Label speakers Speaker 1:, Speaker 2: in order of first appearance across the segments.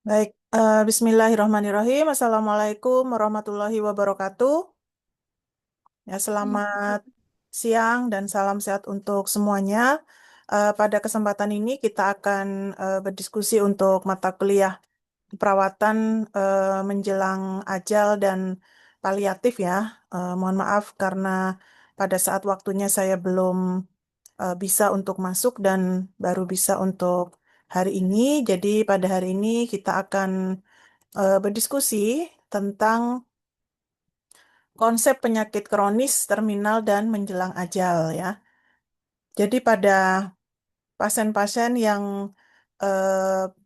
Speaker 1: Baik, Bismillahirrahmanirrahim. Assalamualaikum warahmatullahi wabarakatuh. Ya, selamat siang dan salam sehat untuk semuanya. Pada kesempatan ini kita akan berdiskusi untuk mata kuliah perawatan menjelang ajal dan paliatif ya. Mohon maaf karena pada saat waktunya saya belum bisa untuk masuk dan baru bisa untuk hari ini. Jadi pada hari ini kita akan berdiskusi tentang konsep penyakit kronis, terminal, dan menjelang ajal ya. Jadi pada pasien-pasien yang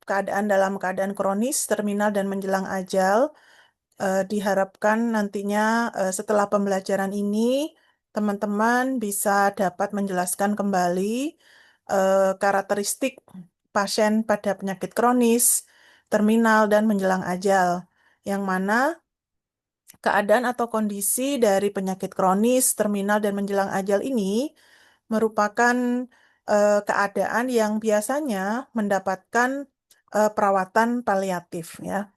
Speaker 1: dalam keadaan kronis, terminal, dan menjelang ajal, diharapkan nantinya setelah pembelajaran ini, teman-teman bisa dapat menjelaskan kembali karakteristik pasien pada penyakit kronis, terminal, dan menjelang ajal, yang mana keadaan atau kondisi dari penyakit kronis, terminal, dan menjelang ajal ini merupakan keadaan yang biasanya mendapatkan perawatan paliatif ya.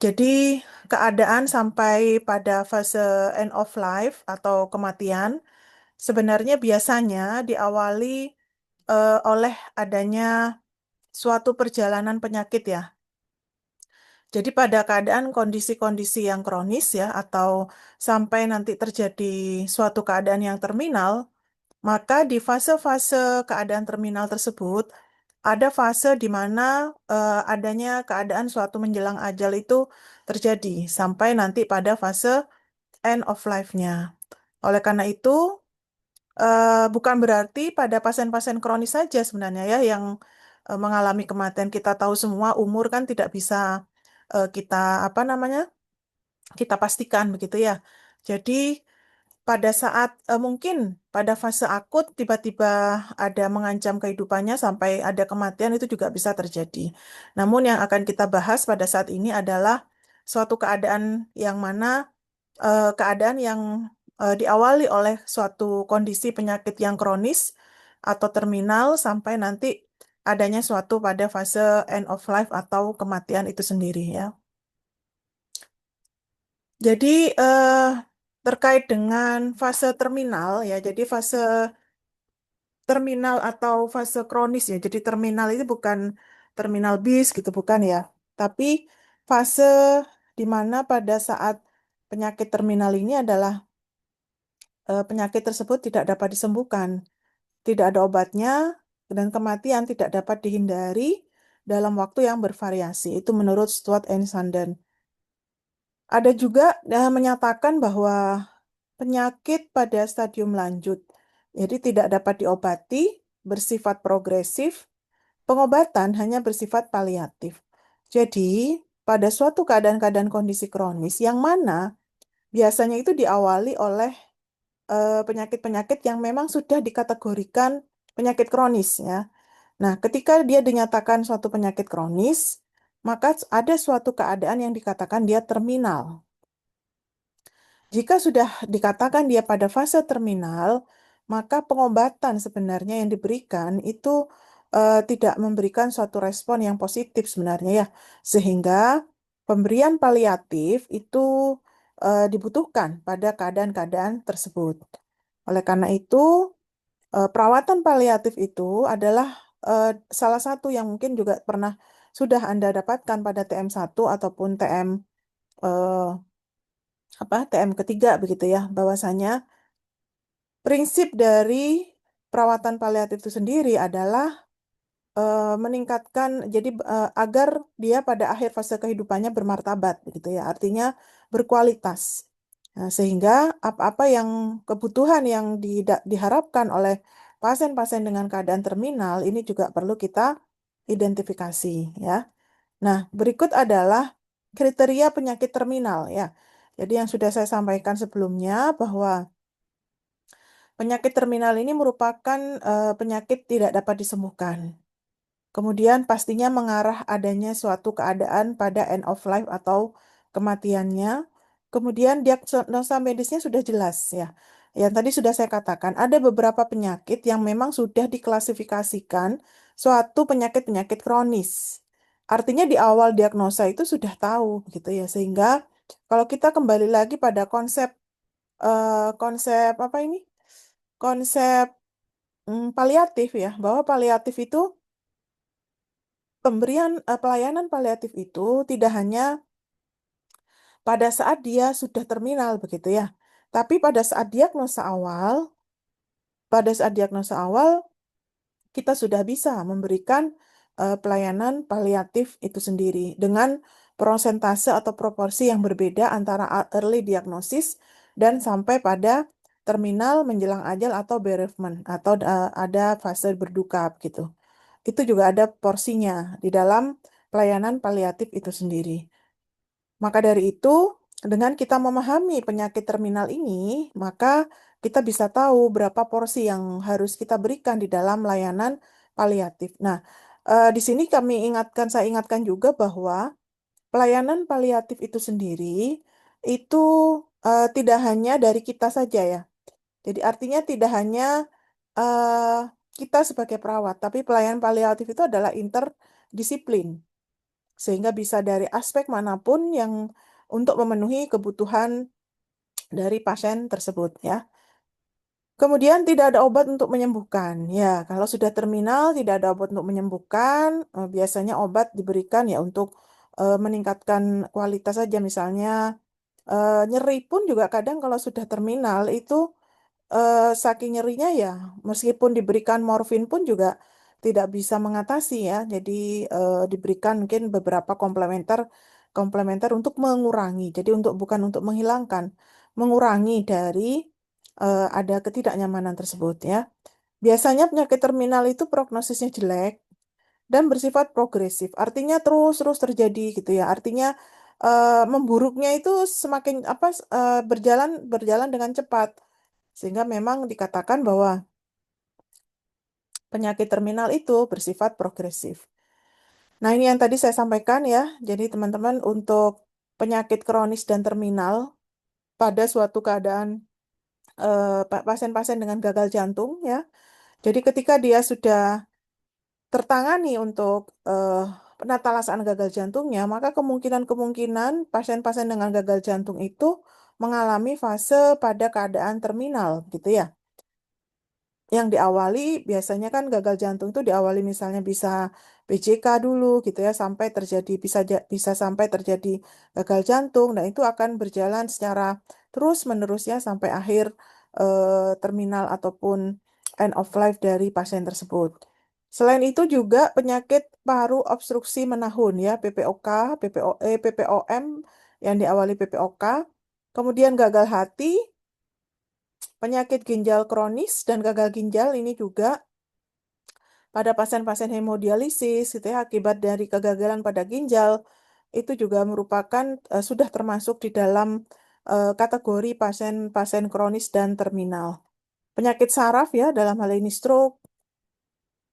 Speaker 1: Jadi keadaan sampai pada fase end of life atau kematian sebenarnya biasanya diawali oleh adanya suatu perjalanan penyakit ya. Jadi pada keadaan kondisi-kondisi yang kronis ya, atau sampai nanti terjadi suatu keadaan yang terminal, maka di fase-fase keadaan terminal tersebut, ada fase di mana adanya keadaan suatu menjelang ajal itu terjadi, sampai nanti pada fase end of life-nya. Oleh karena itu, bukan berarti pada pasien-pasien kronis saja sebenarnya ya yang mengalami kematian. Kita tahu semua umur kan tidak bisa kita apa namanya kita pastikan begitu ya. Jadi pada saat mungkin pada fase akut tiba-tiba ada mengancam kehidupannya sampai ada kematian itu juga bisa terjadi. Namun yang akan kita bahas pada saat ini adalah suatu keadaan yang mana keadaan yang diawali oleh suatu kondisi penyakit yang kronis atau terminal sampai nanti adanya suatu pada fase end of life atau kematian itu sendiri ya. Jadi terkait dengan fase terminal ya, jadi fase terminal atau fase kronis ya. Jadi terminal itu bukan terminal bis gitu bukan ya. Tapi fase di mana pada saat penyakit terminal ini adalah penyakit tersebut tidak dapat disembuhkan, tidak ada obatnya dan kematian tidak dapat dihindari dalam waktu yang bervariasi. Itu menurut Stuart and Sandon. Ada juga menyatakan bahwa penyakit pada stadium lanjut, jadi tidak dapat diobati, bersifat progresif, pengobatan hanya bersifat paliatif. Jadi, pada suatu keadaan-keadaan kondisi kronis yang mana biasanya itu diawali oleh penyakit-penyakit yang memang sudah dikategorikan penyakit kronis ya. Nah, ketika dia dinyatakan suatu penyakit kronis, maka ada suatu keadaan yang dikatakan dia terminal. Jika sudah dikatakan dia pada fase terminal, maka pengobatan sebenarnya yang diberikan itu tidak memberikan suatu respon yang positif sebenarnya ya, sehingga pemberian paliatif itu dibutuhkan pada keadaan-keadaan tersebut. Oleh karena itu, perawatan paliatif itu adalah salah satu yang mungkin juga pernah sudah Anda dapatkan pada TM1 ataupun TM TM ketiga begitu ya, bahwasanya prinsip dari perawatan paliatif itu sendiri adalah meningkatkan jadi agar dia pada akhir fase kehidupannya bermartabat begitu ya, artinya berkualitas. Nah, sehingga apa-apa yang kebutuhan yang diharapkan oleh pasien-pasien dengan keadaan terminal ini juga perlu kita identifikasi ya. Nah, berikut adalah kriteria penyakit terminal ya. Jadi yang sudah saya sampaikan sebelumnya bahwa penyakit terminal ini merupakan penyakit tidak dapat disembuhkan. Kemudian pastinya mengarah adanya suatu keadaan pada end of life atau kematiannya. Kemudian diagnosa medisnya sudah jelas ya. Yang tadi sudah saya katakan, ada beberapa penyakit yang memang sudah diklasifikasikan suatu penyakit-penyakit kronis. Artinya di awal diagnosa itu sudah tahu gitu ya. Sehingga kalau kita kembali lagi pada konsep konsep apa ini? Konsep paliatif ya, bahwa paliatif itu pelayanan paliatif itu tidak hanya pada saat dia sudah terminal begitu ya. Tapi pada saat diagnosa awal kita sudah bisa memberikan pelayanan paliatif itu sendiri dengan prosentase atau proporsi yang berbeda antara early diagnosis dan sampai pada terminal menjelang ajal atau bereavement atau ada fase berduka gitu. Itu juga ada porsinya di dalam pelayanan paliatif itu sendiri. Maka dari itu, dengan kita memahami penyakit terminal ini, maka kita bisa tahu berapa porsi yang harus kita berikan di dalam layanan paliatif. Nah, di sini saya ingatkan juga bahwa pelayanan paliatif itu sendiri itu tidak hanya dari kita saja ya. Jadi artinya tidak hanya eh, kita sebagai perawat, tapi pelayanan paliatif itu adalah interdisiplin sehingga bisa dari aspek manapun yang untuk memenuhi kebutuhan dari pasien tersebut ya. Kemudian tidak ada obat untuk menyembuhkan. Ya, kalau sudah terminal tidak ada obat untuk menyembuhkan. Biasanya obat diberikan ya untuk meningkatkan kualitas saja. Misalnya nyeri pun juga kadang kalau sudah terminal itu saking nyerinya ya, meskipun diberikan morfin pun juga tidak bisa mengatasi ya. Jadi diberikan mungkin beberapa komplementer komplementer untuk mengurangi. Jadi bukan untuk menghilangkan, mengurangi dari ada ketidaknyamanan tersebut ya. Biasanya penyakit terminal itu prognosisnya jelek dan bersifat progresif. Artinya terus-terus terjadi gitu ya. Artinya memburuknya itu semakin berjalan berjalan dengan cepat. Sehingga memang dikatakan bahwa penyakit terminal itu bersifat progresif. Nah, ini yang tadi saya sampaikan ya. Jadi teman-teman untuk penyakit kronis dan terminal pada suatu keadaan pasien-pasien dengan gagal jantung ya. Jadi ketika dia sudah tertangani untuk penata laksanaan gagal jantungnya, maka kemungkinan-kemungkinan pasien-pasien dengan gagal jantung itu mengalami fase pada keadaan terminal gitu ya. Yang diawali biasanya kan gagal jantung itu diawali misalnya bisa PJK dulu gitu ya sampai terjadi bisa sampai terjadi gagal jantung dan itu akan berjalan secara terus menerusnya sampai akhir terminal ataupun end of life dari pasien tersebut. Selain itu juga penyakit paru obstruksi menahun ya PPOK, PPOE, PPOM yang diawali PPOK, kemudian gagal hati, penyakit ginjal kronis dan gagal ginjal ini juga pada pasien-pasien hemodialisis gitu ya, akibat dari kegagalan pada ginjal itu juga merupakan sudah termasuk di dalam kategori pasien-pasien kronis dan terminal. Penyakit saraf ya dalam hal ini stroke,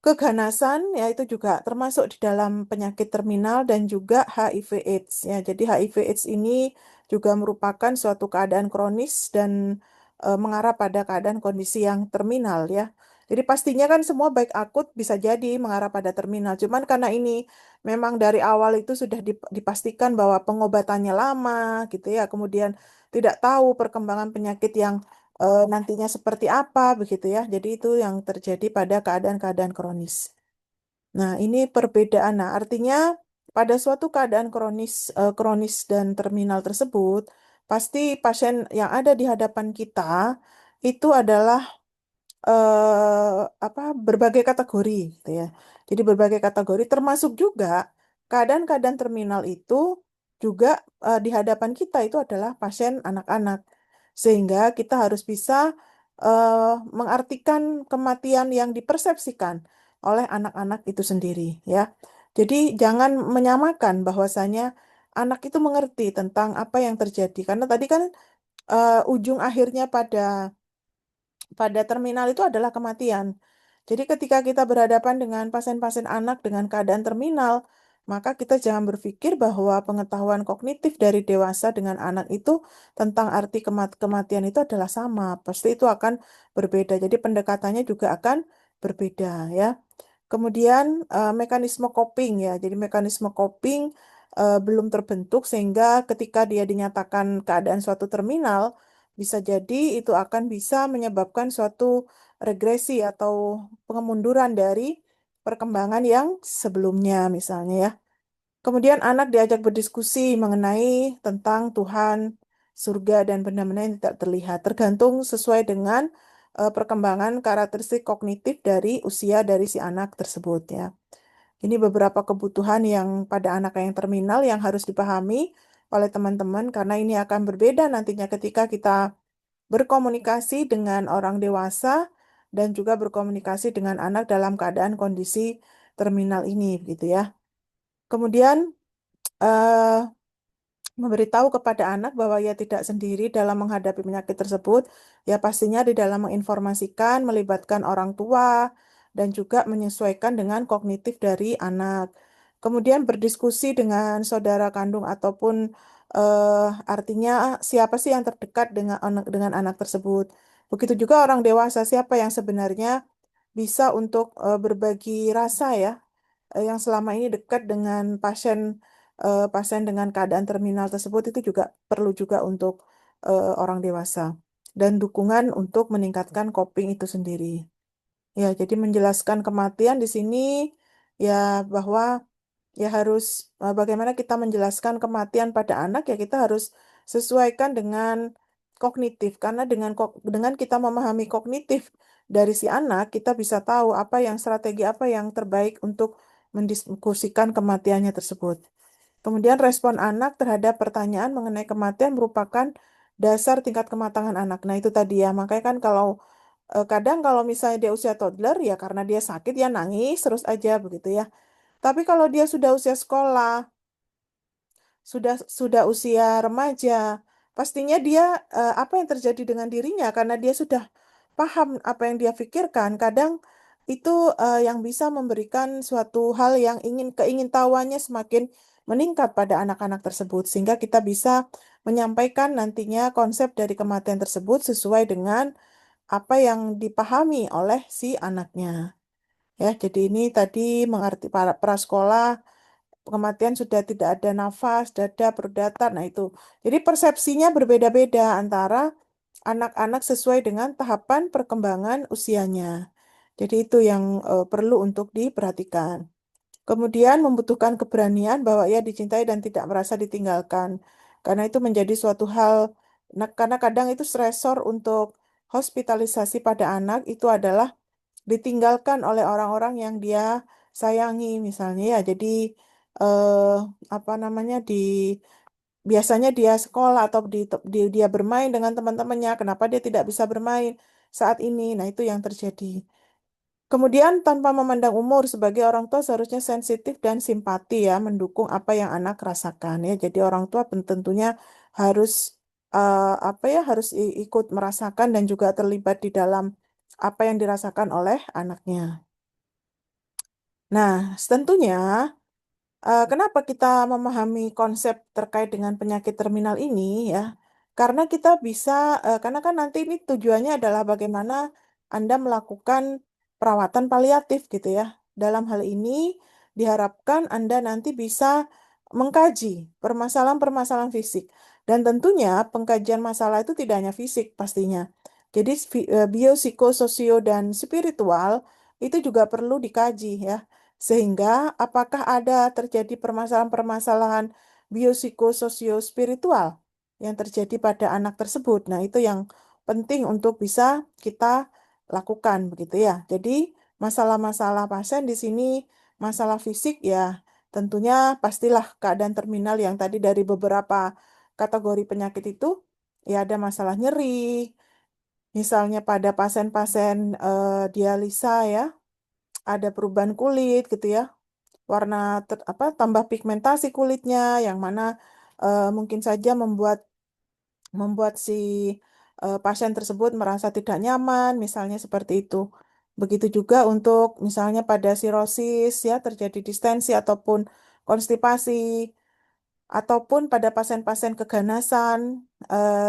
Speaker 1: keganasan ya itu juga termasuk di dalam penyakit terminal dan juga HIV/AIDS ya. Jadi HIV/AIDS ini juga merupakan suatu keadaan kronis dan mengarah pada keadaan kondisi yang terminal ya. Jadi pastinya kan semua baik akut bisa jadi mengarah pada terminal. Cuman karena ini memang dari awal itu sudah dipastikan bahwa pengobatannya lama gitu ya. Kemudian tidak tahu perkembangan penyakit yang nantinya seperti apa begitu ya. Jadi itu yang terjadi pada keadaan-keadaan kronis. Nah, ini perbedaan. Nah, artinya pada suatu keadaan kronis dan terminal tersebut, pasti pasien yang ada di hadapan kita itu adalah berbagai kategori gitu ya. Jadi berbagai kategori termasuk juga keadaan-keadaan terminal itu juga di hadapan kita itu adalah pasien anak-anak. Sehingga kita harus bisa mengartikan kematian yang dipersepsikan oleh anak-anak itu sendiri ya. Jadi jangan menyamakan bahwasanya anak itu mengerti tentang apa yang terjadi karena tadi kan ujung akhirnya pada terminal itu adalah kematian. Jadi ketika kita berhadapan dengan pasien-pasien anak dengan keadaan terminal, maka kita jangan berpikir bahwa pengetahuan kognitif dari dewasa dengan anak itu tentang arti kematian itu adalah sama. Pasti itu akan berbeda. Jadi pendekatannya juga akan berbeda ya. Kemudian mekanisme coping ya. Jadi mekanisme coping belum terbentuk sehingga ketika dia dinyatakan keadaan suatu terminal, bisa jadi itu akan bisa menyebabkan suatu regresi atau pengemunduran dari perkembangan yang sebelumnya misalnya ya. Kemudian anak diajak berdiskusi mengenai tentang Tuhan, surga, dan benda-benda yang tidak terlihat, tergantung sesuai dengan perkembangan karakteristik kognitif dari usia dari si anak tersebut ya. Ini beberapa kebutuhan yang pada anak yang terminal yang harus dipahami oleh teman-teman karena ini akan berbeda nantinya ketika kita berkomunikasi dengan orang dewasa dan juga berkomunikasi dengan anak dalam keadaan kondisi terminal ini gitu ya. Kemudian eh, memberitahu kepada anak bahwa ia tidak sendiri dalam menghadapi penyakit tersebut, ya pastinya di dalam menginformasikan, melibatkan orang tua, dan juga menyesuaikan dengan kognitif dari anak. Kemudian berdiskusi dengan saudara kandung ataupun artinya siapa sih yang terdekat dengan anak tersebut. Begitu juga orang dewasa, siapa yang sebenarnya bisa untuk berbagi rasa ya yang selama ini dekat dengan pasien dengan keadaan terminal tersebut itu juga perlu juga untuk orang dewasa dan dukungan untuk meningkatkan coping itu sendiri. Ya, jadi menjelaskan kematian di sini ya bahwa ya harus bagaimana kita menjelaskan kematian pada anak ya kita harus sesuaikan dengan kognitif karena dengan kita memahami kognitif dari si anak kita bisa tahu apa yang strategi apa yang terbaik untuk mendiskusikan kematiannya tersebut. Kemudian respon anak terhadap pertanyaan mengenai kematian merupakan dasar tingkat kematangan anak. Nah, itu tadi ya. Makanya kan kalau kadang kalau misalnya dia usia toddler ya karena dia sakit ya nangis terus aja begitu ya. Tapi kalau dia sudah usia sekolah, sudah usia remaja, pastinya dia apa yang terjadi dengan dirinya karena dia sudah paham apa yang dia pikirkan. Kadang itu yang bisa memberikan suatu hal yang keingintahuannya semakin meningkat pada anak-anak tersebut sehingga kita bisa menyampaikan nantinya konsep dari kematian tersebut sesuai dengan apa yang dipahami oleh si anaknya. Ya, jadi ini tadi mengerti para prasekolah kematian sudah tidak ada nafas, dada, perut datar. Nah, itu. Jadi persepsinya berbeda-beda antara anak-anak sesuai dengan tahapan perkembangan usianya. Jadi itu yang perlu untuk diperhatikan. Kemudian membutuhkan keberanian bahwa ia dicintai dan tidak merasa ditinggalkan. Karena itu menjadi suatu hal, nah, karena kadang itu stresor untuk hospitalisasi pada anak itu adalah ditinggalkan oleh orang-orang yang dia sayangi misalnya ya. Jadi eh, apa namanya biasanya dia sekolah atau dia bermain dengan teman-temannya. Kenapa dia tidak bisa bermain saat ini? Nah, itu yang terjadi. Kemudian tanpa memandang umur sebagai orang tua seharusnya sensitif dan simpati ya mendukung apa yang anak rasakan ya. Jadi orang tua tentunya harus apa ya harus ikut merasakan dan juga terlibat di dalam apa yang dirasakan oleh anaknya. Nah, tentunya kenapa kita memahami konsep terkait dengan penyakit terminal ini ya? Karena kita bisa, karena kan nanti ini tujuannya adalah bagaimana Anda melakukan perawatan paliatif gitu ya. Dalam hal ini diharapkan Anda nanti bisa mengkaji permasalahan-permasalahan fisik. Dan tentunya pengkajian masalah itu tidak hanya fisik pastinya. Jadi biopsikososio dan spiritual itu juga perlu dikaji ya sehingga apakah ada terjadi permasalahan-permasalahan biopsikososio-spiritual yang terjadi pada anak tersebut. Nah, itu yang penting untuk bisa kita lakukan begitu ya. Jadi, masalah-masalah pasien di sini, masalah fisik ya, tentunya pastilah keadaan terminal yang tadi dari beberapa kategori penyakit itu ya ada masalah nyeri, misalnya pada pasien-pasien dialisa ya, ada perubahan kulit gitu ya warna tambah pigmentasi kulitnya yang mana mungkin saja membuat membuat si pasien tersebut merasa tidak nyaman, misalnya seperti itu. Begitu juga untuk misalnya pada sirosis ya terjadi distensi ataupun konstipasi ataupun pada pasien-pasien keganasan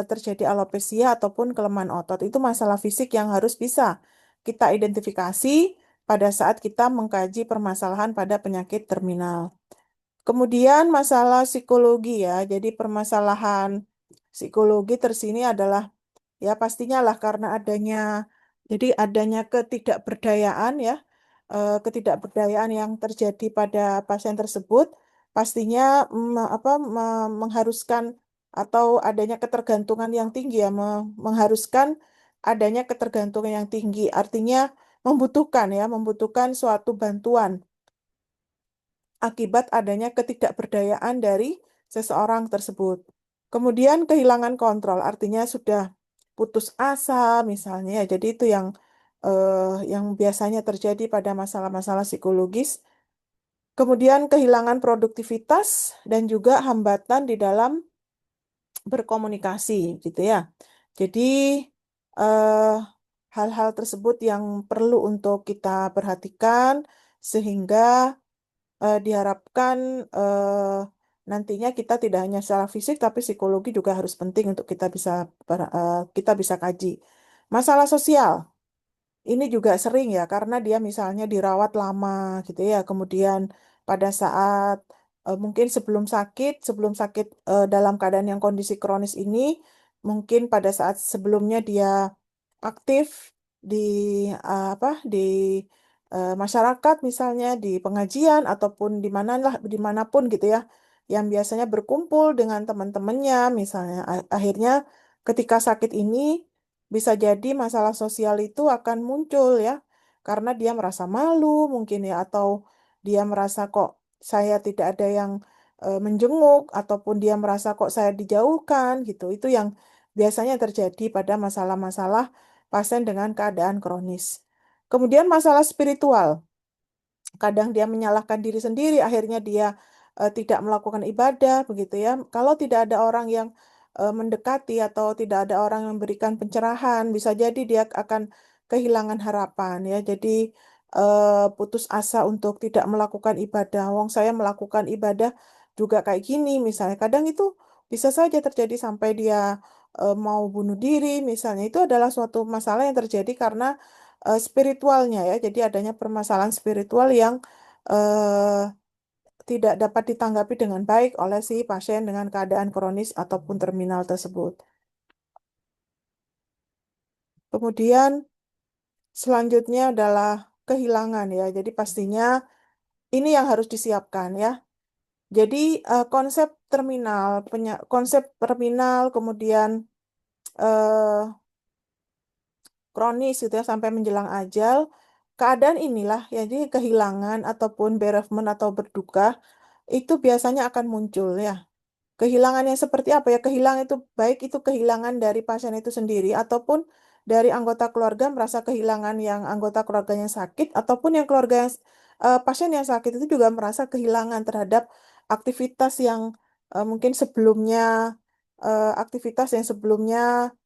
Speaker 1: terjadi alopecia ataupun kelemahan otot. Itu masalah fisik yang harus bisa kita identifikasi pada saat kita mengkaji permasalahan pada penyakit terminal. Kemudian masalah psikologi ya. Jadi permasalahan psikologi tersini adalah ya pastinya lah karena adanya ketidakberdayaan ya, ketidakberdayaan yang terjadi pada pasien tersebut pastinya mengharuskan atau adanya ketergantungan yang tinggi ya, mengharuskan adanya ketergantungan yang tinggi. Artinya membutuhkan suatu bantuan akibat adanya ketidakberdayaan dari seseorang tersebut. Kemudian kehilangan kontrol, artinya sudah putus asa misalnya. Ya. Jadi itu yang biasanya terjadi pada masalah-masalah psikologis. Kemudian kehilangan produktivitas dan juga hambatan di dalam berkomunikasi gitu ya. Jadi eh, hal-hal tersebut yang perlu untuk kita perhatikan sehingga diharapkan nantinya kita tidak hanya secara fisik tapi psikologi juga harus penting untuk kita bisa kaji. Masalah sosial ini juga sering ya karena dia misalnya dirawat lama gitu ya. Kemudian pada saat mungkin sebelum sakit dalam keadaan yang kondisi kronis ini mungkin pada saat sebelumnya dia aktif di di masyarakat misalnya di pengajian ataupun dimanapun gitu ya yang biasanya berkumpul dengan teman-temannya misalnya akhirnya ketika sakit ini bisa jadi masalah sosial itu akan muncul ya karena dia merasa malu mungkin ya atau dia merasa kok saya tidak ada yang menjenguk ataupun dia merasa kok saya dijauhkan gitu itu yang biasanya terjadi pada masalah-masalah pasien dengan keadaan kronis. Kemudian masalah spiritual. Kadang dia menyalahkan diri sendiri, akhirnya dia tidak melakukan ibadah, begitu ya. Kalau tidak ada orang yang mendekati atau tidak ada orang yang memberikan pencerahan, bisa jadi dia akan kehilangan harapan ya. Jadi putus asa untuk tidak melakukan ibadah. Wong saya melakukan ibadah juga kayak gini, misalnya. Kadang itu bisa saja terjadi sampai dia mau bunuh diri, misalnya. Itu adalah suatu masalah yang terjadi karena spiritualnya ya. Jadi adanya permasalahan spiritual yang eh, tidak dapat ditanggapi dengan baik oleh si pasien dengan keadaan kronis ataupun terminal tersebut. Kemudian selanjutnya adalah kehilangan ya. Jadi pastinya ini yang harus disiapkan ya. Jadi konsep terminal kemudian eh, kronis gitu ya sampai menjelang ajal. Keadaan inilah ya, jadi kehilangan ataupun bereavement atau berduka itu biasanya akan muncul ya. Kehilangan yang seperti apa ya? Kehilangan itu baik itu kehilangan dari pasien itu sendiri ataupun dari anggota keluarga merasa kehilangan yang anggota keluarganya sakit ataupun yang pasien yang sakit itu juga merasa kehilangan terhadap aktivitas yang mungkin sebelumnya aktivitas yang sebelumnya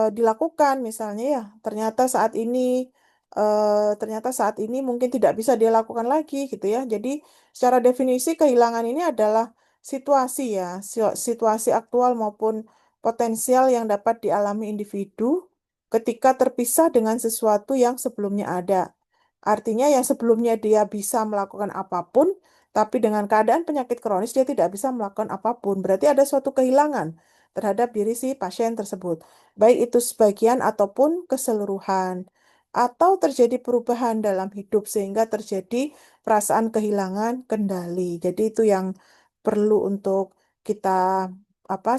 Speaker 1: dilakukan misalnya ya ternyata saat ini mungkin tidak bisa dia lakukan lagi gitu ya jadi secara definisi kehilangan ini adalah situasi ya situasi aktual maupun potensial yang dapat dialami individu ketika terpisah dengan sesuatu yang sebelumnya ada artinya yang sebelumnya dia bisa melakukan apapun tapi dengan keadaan penyakit kronis dia tidak bisa melakukan apapun berarti ada suatu kehilangan terhadap diri si pasien tersebut baik itu sebagian ataupun keseluruhan, atau terjadi perubahan dalam hidup sehingga terjadi perasaan kehilangan kendali. Jadi itu yang perlu untuk kita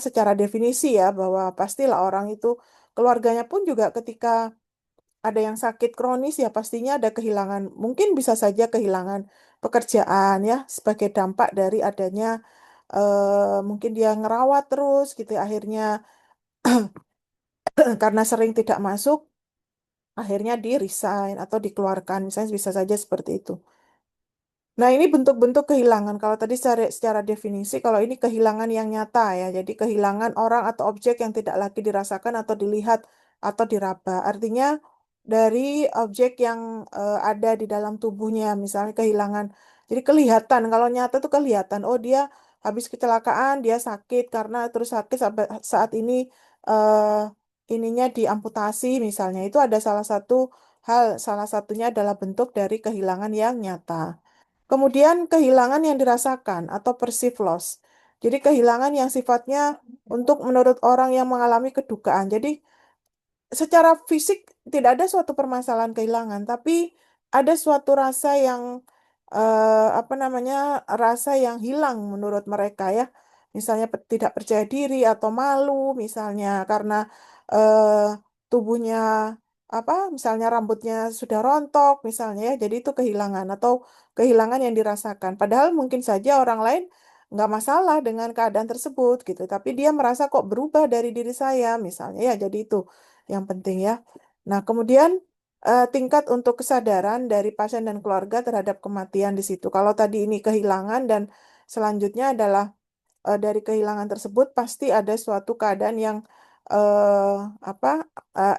Speaker 1: secara definisi ya bahwa pastilah orang itu keluarganya pun juga ketika ada yang sakit kronis ya pastinya ada kehilangan, mungkin bisa saja kehilangan pekerjaan ya sebagai dampak dari adanya mungkin dia ngerawat terus gitu ya, akhirnya karena sering tidak masuk, akhirnya di resign atau dikeluarkan. Misalnya bisa saja seperti itu. Nah, ini bentuk-bentuk kehilangan. Kalau tadi secara definisi, kalau ini kehilangan yang nyata ya. Jadi kehilangan orang atau objek yang tidak lagi dirasakan atau dilihat atau diraba. Artinya dari objek yang ada di dalam tubuhnya, misalnya kehilangan. Jadi kelihatan, kalau nyata itu kelihatan. Oh, dia habis kecelakaan, dia sakit karena terus sakit sampai saat ini ininya diamputasi misalnya. Itu ada salah satu hal, salah satunya adalah bentuk dari kehilangan yang nyata. Kemudian kehilangan yang dirasakan atau perceived loss. Jadi kehilangan yang sifatnya untuk menurut orang yang mengalami kedukaan. Jadi secara fisik tidak ada suatu permasalahan kehilangan, tapi ada suatu rasa yang apa namanya, rasa yang hilang menurut mereka ya. Misalnya tidak percaya diri atau malu, misalnya karena eh, tubuhnya apa, misalnya rambutnya sudah rontok, misalnya ya. Jadi itu kehilangan atau kehilangan yang dirasakan. Padahal mungkin saja orang lain nggak masalah dengan keadaan tersebut gitu, tapi dia merasa kok berubah dari diri saya, misalnya ya. Jadi itu yang penting ya. Nah, kemudian tingkat untuk kesadaran dari pasien dan keluarga terhadap kematian di situ. Kalau tadi ini kehilangan dan selanjutnya adalah dari kehilangan tersebut pasti ada suatu keadaan yang eh, apa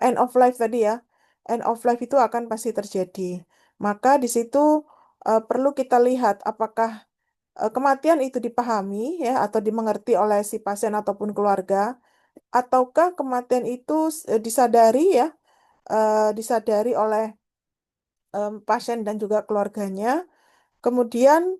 Speaker 1: end of life tadi ya. End of life itu akan pasti terjadi. Maka di situ perlu kita lihat apakah kematian itu dipahami ya atau dimengerti oleh si pasien ataupun keluarga, ataukah kematian itu disadari ya, disadari oleh pasien dan juga keluarganya. Kemudian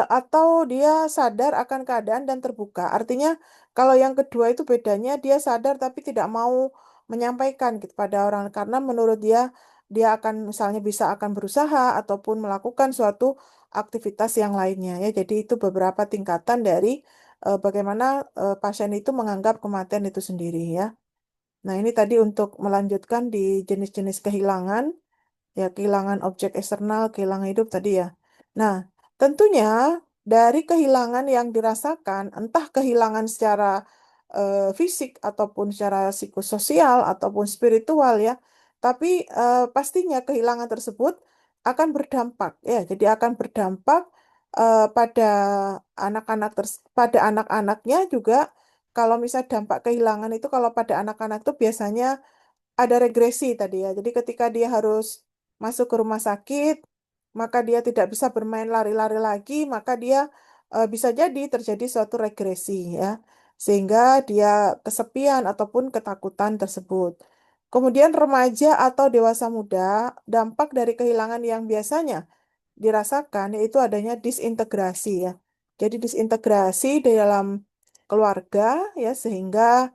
Speaker 1: atau dia sadar akan keadaan dan terbuka. Artinya kalau yang kedua itu bedanya dia sadar tapi tidak mau menyampaikan gitu pada orang karena menurut dia dia akan misalnya bisa akan berusaha ataupun melakukan suatu aktivitas yang lainnya ya. Jadi itu beberapa tingkatan dari bagaimana pasien itu menganggap kematian itu sendiri ya. Nah, ini tadi untuk melanjutkan di jenis-jenis kehilangan. Ya, kehilangan objek eksternal, kehilangan hidup tadi ya. Nah, tentunya dari kehilangan yang dirasakan, entah kehilangan secara fisik ataupun secara psikososial ataupun spiritual ya, tapi pastinya kehilangan tersebut akan berdampak ya. Jadi akan berdampak pada pada anak-anaknya juga. Kalau misal dampak kehilangan itu kalau pada anak-anak itu biasanya ada regresi tadi ya. Jadi ketika dia harus masuk ke rumah sakit, maka dia tidak bisa bermain lari-lari lagi, maka dia bisa jadi terjadi suatu regresi ya. Sehingga dia kesepian ataupun ketakutan tersebut. Kemudian remaja atau dewasa muda, dampak dari kehilangan yang biasanya dirasakan yaitu adanya disintegrasi ya. Jadi disintegrasi di dalam keluarga ya sehingga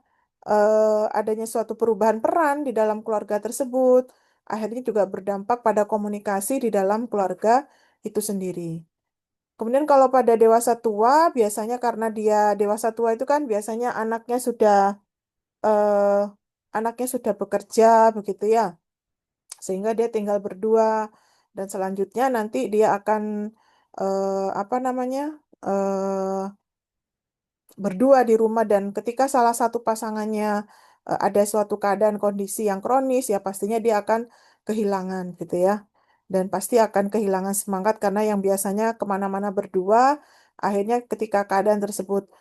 Speaker 1: adanya suatu perubahan peran di dalam keluarga tersebut akhirnya juga berdampak pada komunikasi di dalam keluarga itu sendiri. Kemudian kalau pada dewasa tua biasanya karena dia dewasa tua itu kan biasanya eh, anaknya sudah bekerja begitu ya sehingga dia tinggal berdua dan selanjutnya nanti dia akan apa namanya eh, berdua di rumah dan ketika salah satu pasangannya ada suatu keadaan kondisi yang kronis ya pastinya dia akan kehilangan gitu ya dan pasti akan kehilangan semangat karena yang biasanya kemana-mana berdua akhirnya ketika keadaan tersebut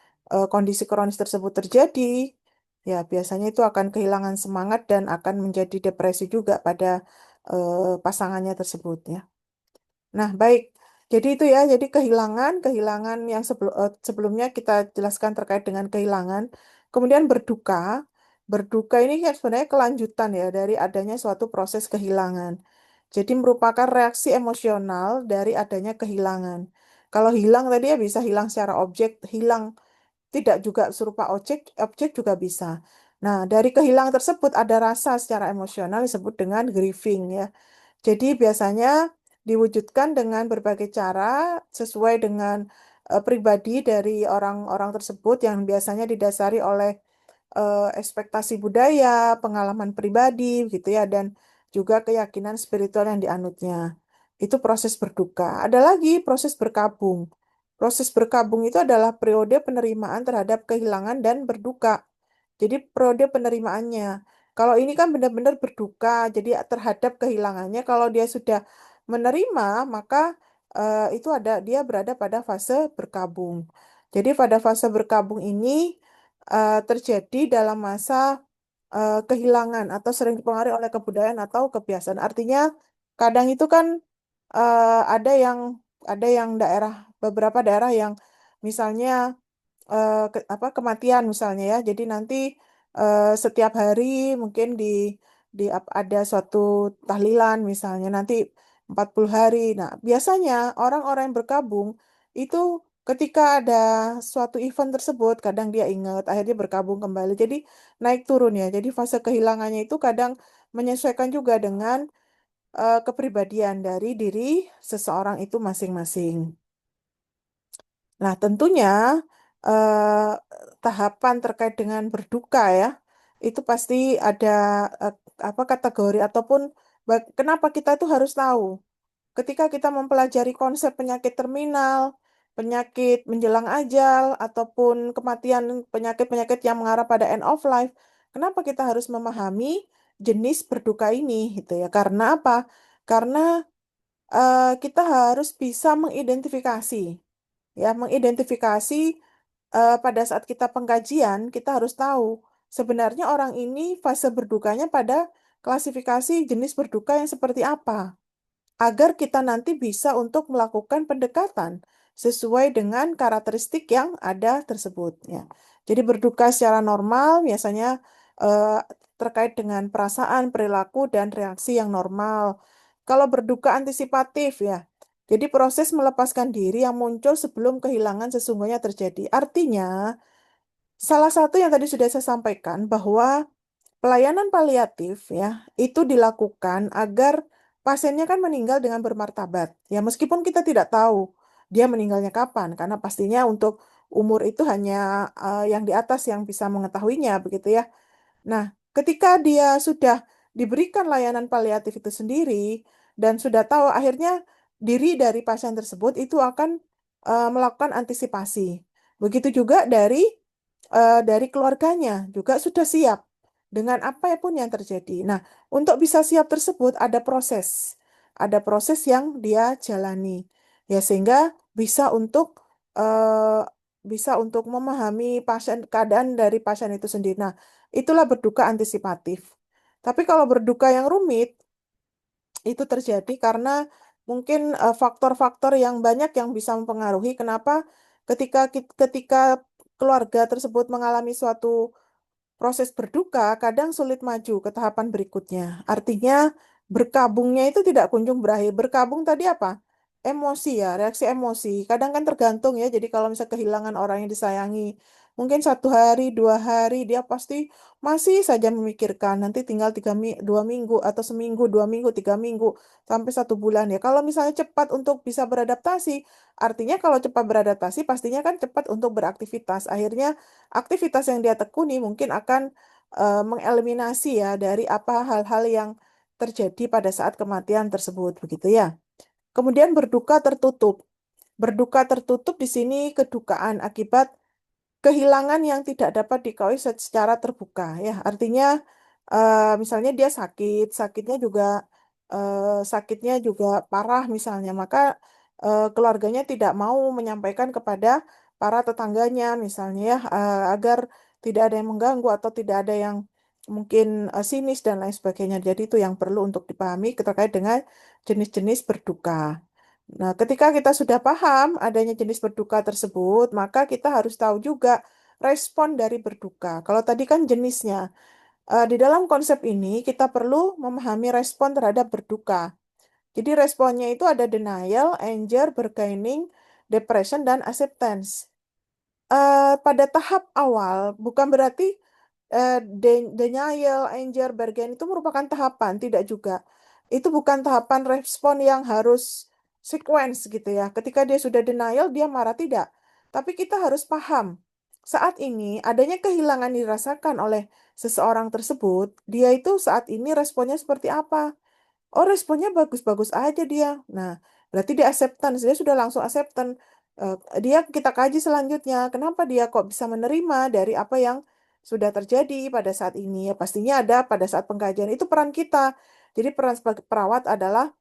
Speaker 1: kondisi kronis tersebut terjadi ya biasanya itu akan kehilangan semangat dan akan menjadi depresi juga pada pasangannya tersebut ya. Nah, baik. Jadi itu ya, jadi kehilangan yang sebelumnya kita jelaskan terkait dengan kehilangan. Kemudian berduka. Berduka ini kan sebenarnya kelanjutan ya dari adanya suatu proses kehilangan. Jadi merupakan reaksi emosional dari adanya kehilangan. Kalau hilang tadi ya bisa hilang secara objek, hilang tidak juga serupa objek, objek juga bisa. Nah, dari kehilangan tersebut ada rasa secara emosional disebut dengan grieving ya. Jadi biasanya diwujudkan dengan berbagai cara sesuai dengan pribadi dari orang-orang tersebut yang biasanya didasari oleh ekspektasi budaya, pengalaman pribadi gitu ya dan juga keyakinan spiritual yang dianutnya. Itu proses berduka. Ada lagi proses berkabung. Proses berkabung itu adalah periode penerimaan terhadap kehilangan dan berduka. Jadi periode penerimaannya. Kalau ini kan benar-benar berduka, jadi terhadap kehilangannya. Kalau dia sudah menerima, maka itu ada dia berada pada fase berkabung. Jadi pada fase berkabung ini terjadi dalam masa kehilangan atau sering dipengaruhi oleh kebudayaan atau kebiasaan. Artinya kadang itu kan ada yang daerah beberapa daerah yang misalnya kematian misalnya ya. Jadi nanti setiap hari mungkin ada suatu tahlilan misalnya nanti 40 hari. Nah, biasanya orang-orang yang berkabung itu ketika ada suatu event tersebut, kadang dia ingat, akhirnya berkabung kembali. Jadi naik turun ya. Jadi fase kehilangannya itu kadang menyesuaikan juga dengan kepribadian dari diri seseorang itu masing-masing. Nah, tentunya eh, tahapan terkait dengan berduka ya, itu pasti ada eh, apa kategori ataupun kenapa kita itu harus tahu. Ketika kita mempelajari konsep penyakit terminal, penyakit menjelang ajal, ataupun kematian penyakit-penyakit yang mengarah pada end of life, kenapa kita harus memahami jenis berduka ini, gitu ya? Karena apa? Karena kita harus bisa mengidentifikasi, ya, mengidentifikasi pada saat kita pengkajian, kita harus tahu sebenarnya orang ini fase berdukanya pada klasifikasi jenis berduka yang seperti apa agar kita nanti bisa untuk melakukan pendekatan sesuai dengan karakteristik yang ada tersebut ya. Jadi berduka secara normal biasanya eh, terkait dengan perasaan, perilaku, dan reaksi yang normal. Kalau berduka antisipatif ya, jadi proses melepaskan diri yang muncul sebelum kehilangan sesungguhnya terjadi. Artinya, salah satu yang tadi sudah saya sampaikan bahwa pelayanan paliatif ya, itu dilakukan agar pasiennya kan meninggal dengan bermartabat. Ya, meskipun kita tidak tahu dia meninggalnya kapan, karena pastinya untuk umur itu hanya yang di atas yang bisa mengetahuinya, begitu ya. Nah, ketika dia sudah diberikan layanan paliatif itu sendiri dan sudah tahu akhirnya diri dari pasien tersebut itu akan melakukan antisipasi. Begitu juga dari keluarganya juga sudah siap dengan apapun yang terjadi. Nah, untuk bisa siap tersebut ada proses yang dia jalani, ya sehingga bisa untuk eh, memahami keadaan dari pasien itu sendiri. Nah, itulah berduka antisipatif. Tapi kalau berduka yang rumit, itu terjadi karena mungkin faktor-faktor yang banyak yang bisa mempengaruhi kenapa ketika keluarga tersebut mengalami suatu proses berduka kadang sulit maju ke tahapan berikutnya. Artinya berkabungnya itu tidak kunjung berakhir. Berkabung tadi apa? Emosi ya, reaksi emosi. Kadang kan tergantung ya. Jadi kalau misalnya kehilangan orang yang disayangi, mungkin 1 hari, 2 hari dia pasti masih saja memikirkan. Nanti tinggal 2 minggu atau seminggu, 2 minggu, 3 minggu sampai 1 bulan ya. Kalau misalnya cepat untuk bisa beradaptasi, artinya kalau cepat beradaptasi pastinya kan cepat untuk beraktivitas. Akhirnya aktivitas yang dia tekuni mungkin akan mengeliminasi ya dari apa hal-hal yang terjadi pada saat kematian tersebut begitu ya. Kemudian berduka tertutup. Berduka tertutup di sini kedukaan akibat kehilangan yang tidak dapat diketahui secara terbuka ya. Artinya misalnya dia sakitnya juga parah misalnya, maka keluarganya tidak mau menyampaikan kepada para tetangganya misalnya ya, agar tidak ada yang mengganggu atau tidak ada yang mungkin sinis dan lain sebagainya. Jadi itu yang perlu untuk dipahami terkait dengan jenis-jenis berduka. Nah, ketika kita sudah paham adanya jenis berduka tersebut, maka kita harus tahu juga respon dari berduka. Kalau tadi kan jenisnya, di dalam konsep ini kita perlu memahami respon terhadap berduka. Jadi responnya itu ada denial, anger, bargaining, depression, dan acceptance. Pada tahap awal, bukan berarti denial, anger, bargain itu merupakan tahapan, tidak juga. Itu bukan tahapan respon yang harus sequence gitu ya. Ketika dia sudah denial, dia marah tidak. Tapi kita harus paham, saat ini adanya kehilangan dirasakan oleh seseorang tersebut, dia itu saat ini responnya seperti apa? Oh, responnya bagus-bagus aja dia. Nah, berarti dia acceptance. Dia sudah langsung acceptance. Eh, Dia kita kaji selanjutnya. Kenapa dia kok bisa menerima dari apa yang sudah terjadi pada saat ini? Ya, pastinya ada pada saat pengkajian. Itu peran kita. Jadi peran sebagai perawat adalah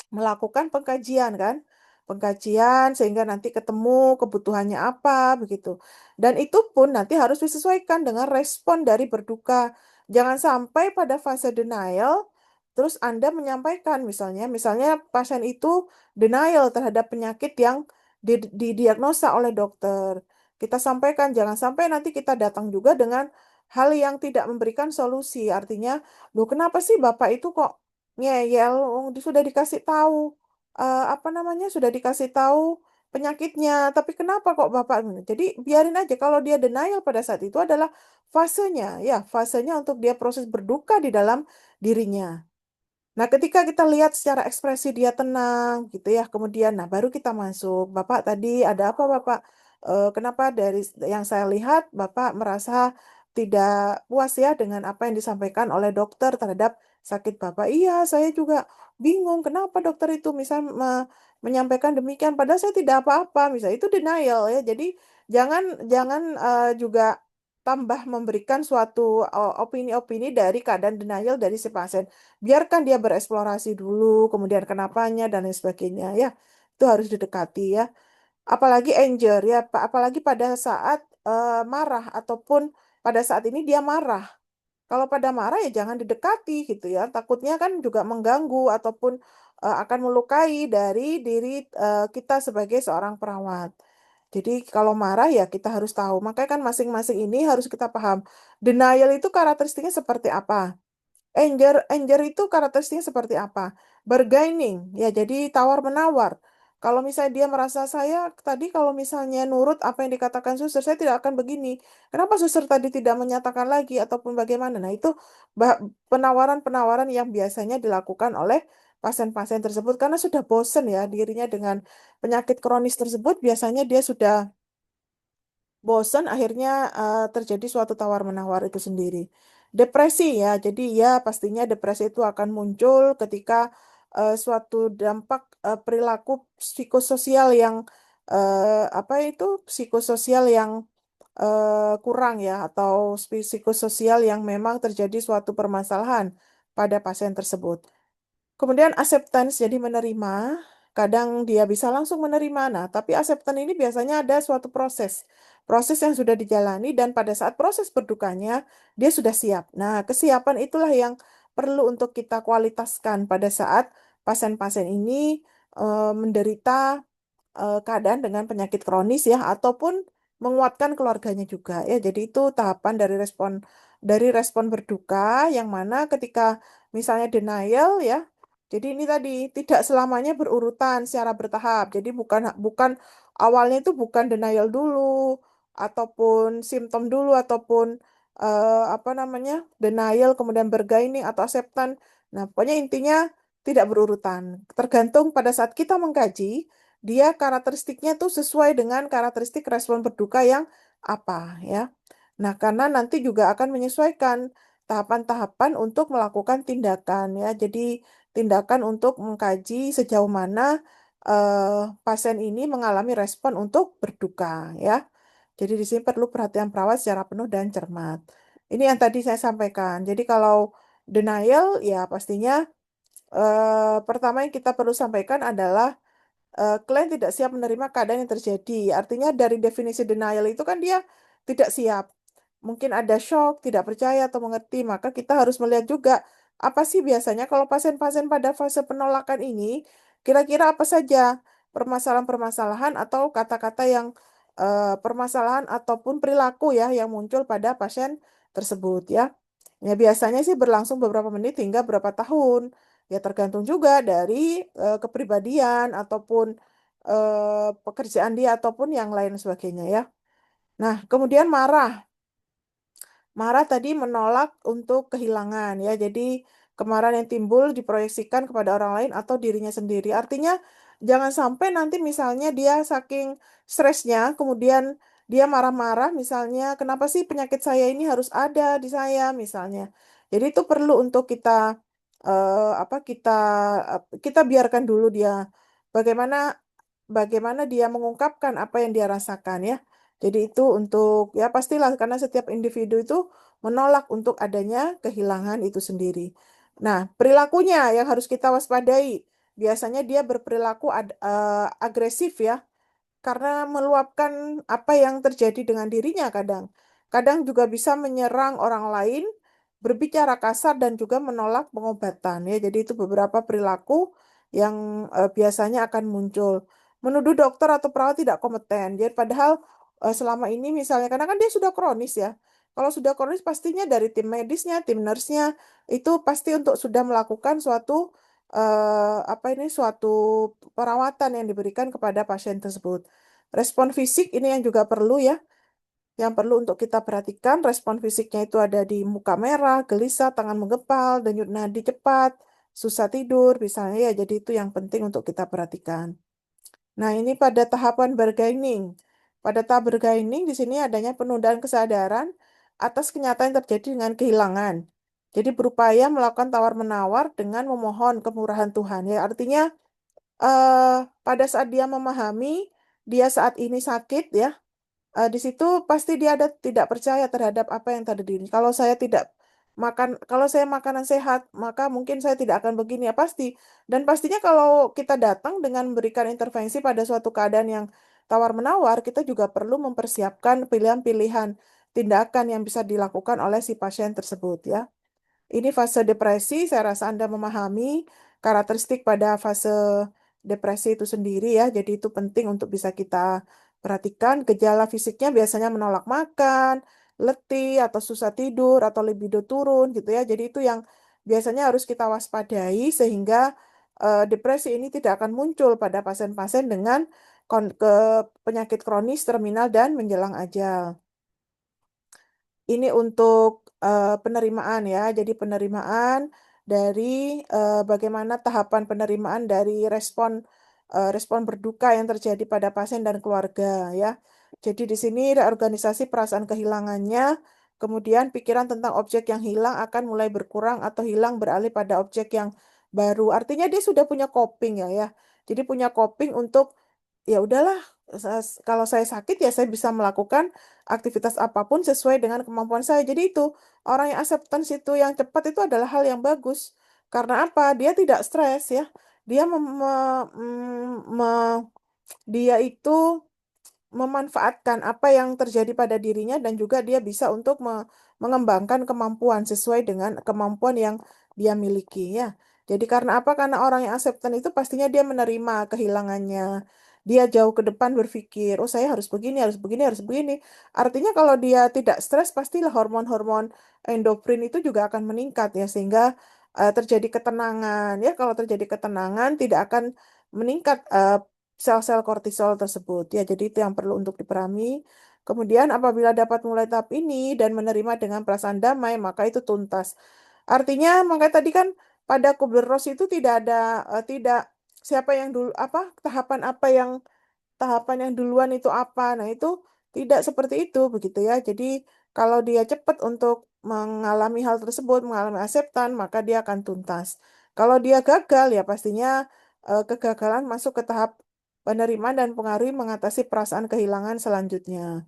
Speaker 1: melakukan pengkajian kan, pengkajian sehingga nanti ketemu kebutuhannya apa begitu, dan itu pun nanti harus disesuaikan dengan respon dari berduka. Jangan sampai pada fase denial terus Anda menyampaikan misalnya pasien itu denial terhadap penyakit yang didiagnosa oleh dokter, kita sampaikan, jangan sampai nanti kita datang juga dengan hal yang tidak memberikan solusi. Artinya, loh kenapa sih Bapak itu kok ngeyel? Oh, sudah dikasih tahu apa namanya? Sudah dikasih tahu penyakitnya, tapi kenapa kok Bapak? Jadi biarin aja kalau dia denial pada saat itu adalah fasenya, ya, fasenya untuk dia proses berduka di dalam dirinya. Nah, ketika kita lihat secara ekspresi dia tenang gitu ya, kemudian nah baru kita masuk. Bapak tadi ada apa Bapak? Kenapa dari yang saya lihat Bapak merasa tidak puas ya dengan apa yang disampaikan oleh dokter terhadap sakit Bapak? Iya, saya juga bingung kenapa dokter itu misal menyampaikan demikian padahal saya tidak apa-apa. Misal itu denial ya. Jadi jangan jangan juga tambah memberikan suatu opini-opini dari keadaan denial dari si pasien. Biarkan dia bereksplorasi dulu, kemudian kenapanya dan lain sebagainya ya. Itu harus didekati ya. Apalagi anger ya, apalagi pada saat marah ataupun pada saat ini dia marah. Kalau pada marah ya jangan didekati gitu ya. Takutnya kan juga mengganggu ataupun akan melukai dari diri kita sebagai seorang perawat. Jadi kalau marah ya kita harus tahu. Makanya kan masing-masing ini harus kita paham. Denial itu karakteristiknya seperti apa? Anger itu karakteristiknya seperti apa? Bargaining, ya jadi tawar-menawar. Kalau misalnya dia merasa saya tadi kalau misalnya nurut apa yang dikatakan suster, saya tidak akan begini. Kenapa suster tadi tidak menyatakan lagi ataupun bagaimana? Nah, itu penawaran-penawaran yang biasanya dilakukan oleh pasien-pasien tersebut karena sudah bosen ya dirinya dengan penyakit kronis tersebut, biasanya dia sudah bosan akhirnya terjadi suatu tawar-menawar itu sendiri. Depresi ya, jadi ya pastinya depresi itu akan muncul ketika suatu dampak perilaku psikososial yang apa itu psikososial yang kurang ya atau psikososial yang memang terjadi suatu permasalahan pada pasien tersebut. Kemudian acceptance, jadi menerima. Kadang dia bisa langsung menerima. Nah, tapi acceptance ini biasanya ada suatu proses. Proses yang sudah dijalani dan pada saat proses berdukanya, dia sudah siap. Nah, kesiapan itulah yang perlu untuk kita kualitaskan pada saat pasien-pasien ini menderita keadaan dengan penyakit kronis ya ataupun menguatkan keluarganya juga ya. Jadi itu tahapan dari respon berduka yang mana ketika misalnya denial ya. Jadi ini tadi tidak selamanya berurutan secara bertahap. Jadi bukan bukan awalnya itu bukan denial dulu ataupun simptom dulu ataupun apa namanya denial kemudian bergaining atau acceptance. Nah, pokoknya intinya tidak berurutan. Tergantung pada saat kita mengkaji dia karakteristiknya tuh sesuai dengan karakteristik respon berduka yang apa ya. Nah, karena nanti juga akan menyesuaikan tahapan-tahapan untuk melakukan tindakan ya. Jadi tindakan untuk mengkaji sejauh mana pasien ini mengalami respon untuk berduka ya. Jadi di sini perlu perhatian perawat secara penuh dan cermat. Ini yang tadi saya sampaikan. Jadi kalau denial ya pastinya pertama yang kita perlu sampaikan adalah klien tidak siap menerima keadaan yang terjadi. Artinya dari definisi denial itu kan dia tidak siap. Mungkin ada shock, tidak percaya atau mengerti. Maka kita harus melihat juga apa sih biasanya kalau pasien-pasien pada fase penolakan ini, kira-kira apa saja permasalahan-permasalahan atau kata-kata yang permasalahan ataupun perilaku ya yang muncul pada pasien tersebut ya. Ya biasanya sih berlangsung beberapa menit hingga beberapa tahun. Ya tergantung juga dari kepribadian ataupun pekerjaan dia ataupun yang lain sebagainya ya. Nah, kemudian marah. Marah tadi menolak untuk kehilangan ya. Jadi kemarahan yang timbul diproyeksikan kepada orang lain atau dirinya sendiri. Artinya jangan sampai nanti misalnya dia saking stresnya kemudian dia marah-marah misalnya kenapa sih penyakit saya ini harus ada di saya misalnya. Jadi itu perlu untuk kita apa kita biarkan dulu dia bagaimana bagaimana dia mengungkapkan apa yang dia rasakan ya. Jadi itu untuk ya pastilah karena setiap individu itu menolak untuk adanya kehilangan itu sendiri. Nah, perilakunya yang harus kita waspadai. Biasanya dia berperilaku agresif ya karena meluapkan apa yang terjadi dengan dirinya kadang. Kadang juga bisa menyerang orang lain, berbicara kasar dan juga menolak pengobatan ya. Jadi itu beberapa perilaku yang biasanya akan muncul. Menuduh dokter atau perawat tidak kompeten. Jadi padahal selama ini misalnya karena kan dia sudah kronis ya. Kalau sudah kronis pastinya dari tim medisnya, tim nurse-nya itu pasti untuk sudah melakukan suatu suatu perawatan yang diberikan kepada pasien tersebut. Respon fisik ini yang juga perlu ya, yang perlu untuk kita perhatikan. Respon fisiknya itu ada di muka merah, gelisah, tangan menggepal, denyut nadi cepat, susah tidur misalnya ya. Jadi itu yang penting untuk kita perhatikan. Nah, ini pada tahapan bargaining. Pada tahap bargaining di sini adanya penundaan kesadaran atas kenyataan yang terjadi dengan kehilangan. Jadi berupaya melakukan tawar-menawar dengan memohon kemurahan Tuhan. Ya, artinya pada saat dia memahami dia saat ini sakit ya, di situ pasti dia ada tidak percaya terhadap apa yang terjadi. Kalau saya tidak makan, kalau saya makanan sehat, maka mungkin saya tidak akan begini ya pasti. Dan pastinya kalau kita datang dengan memberikan intervensi pada suatu keadaan yang tawar-menawar, kita juga perlu mempersiapkan pilihan-pilihan tindakan yang bisa dilakukan oleh si pasien tersebut ya. Ini fase depresi, saya rasa Anda memahami karakteristik pada fase depresi itu sendiri ya. Jadi itu penting untuk bisa kita perhatikan. Gejala fisiknya biasanya menolak makan, letih, atau susah tidur, atau libido turun gitu ya. Jadi itu yang biasanya harus kita waspadai sehingga depresi ini tidak akan muncul pada pasien-pasien dengan penyakit kronis, terminal, dan menjelang ajal. Ini untuk penerimaan ya. Jadi penerimaan dari bagaimana tahapan penerimaan dari respon berduka yang terjadi pada pasien dan keluarga ya. Jadi di sini reorganisasi perasaan kehilangannya, kemudian pikiran tentang objek yang hilang akan mulai berkurang atau hilang beralih pada objek yang baru. Artinya dia sudah punya coping ya. Jadi punya coping untuk ya udahlah, kalau saya sakit ya saya bisa melakukan aktivitas apapun sesuai dengan kemampuan saya. Jadi itu orang yang acceptance itu yang cepat itu adalah hal yang bagus. Karena apa? Dia tidak stres ya. Dia dia itu memanfaatkan apa yang terjadi pada dirinya dan juga dia bisa untuk mengembangkan kemampuan sesuai dengan kemampuan yang dia miliki ya. Jadi karena apa? Karena orang yang acceptance itu pastinya dia menerima kehilangannya. Dia jauh ke depan berpikir, oh saya harus begini, harus begini, harus begini. Artinya kalau dia tidak stres, pastilah hormon-hormon endorfin itu juga akan meningkat ya, sehingga terjadi ketenangan ya. Kalau terjadi ketenangan, tidak akan meningkat sel-sel kortisol tersebut. Ya, jadi itu yang perlu untuk dipahami. Kemudian apabila dapat mulai tahap ini dan menerima dengan perasaan damai, maka itu tuntas. Artinya, makanya tadi kan pada Kubler-Ross itu tidak ada tidak siapa yang dulu tahapan yang duluan itu apa. Nah, itu tidak seperti itu begitu ya. Jadi kalau dia cepat untuk mengalami hal tersebut, mengalami akseptan, maka dia akan tuntas. Kalau dia gagal ya pastinya kegagalan masuk ke tahap penerimaan dan pengaruhi mengatasi perasaan kehilangan selanjutnya.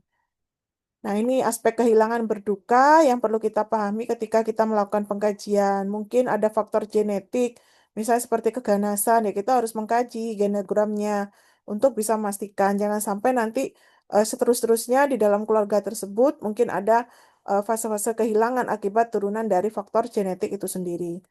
Speaker 1: Nah, ini aspek kehilangan berduka yang perlu kita pahami ketika kita melakukan pengkajian. Mungkin ada faktor genetik, misalnya seperti keganasan, ya kita harus mengkaji genogramnya untuk bisa memastikan. Jangan sampai nanti seterus-terusnya di dalam keluarga tersebut mungkin ada fase-fase kehilangan akibat turunan dari faktor genetik itu sendiri.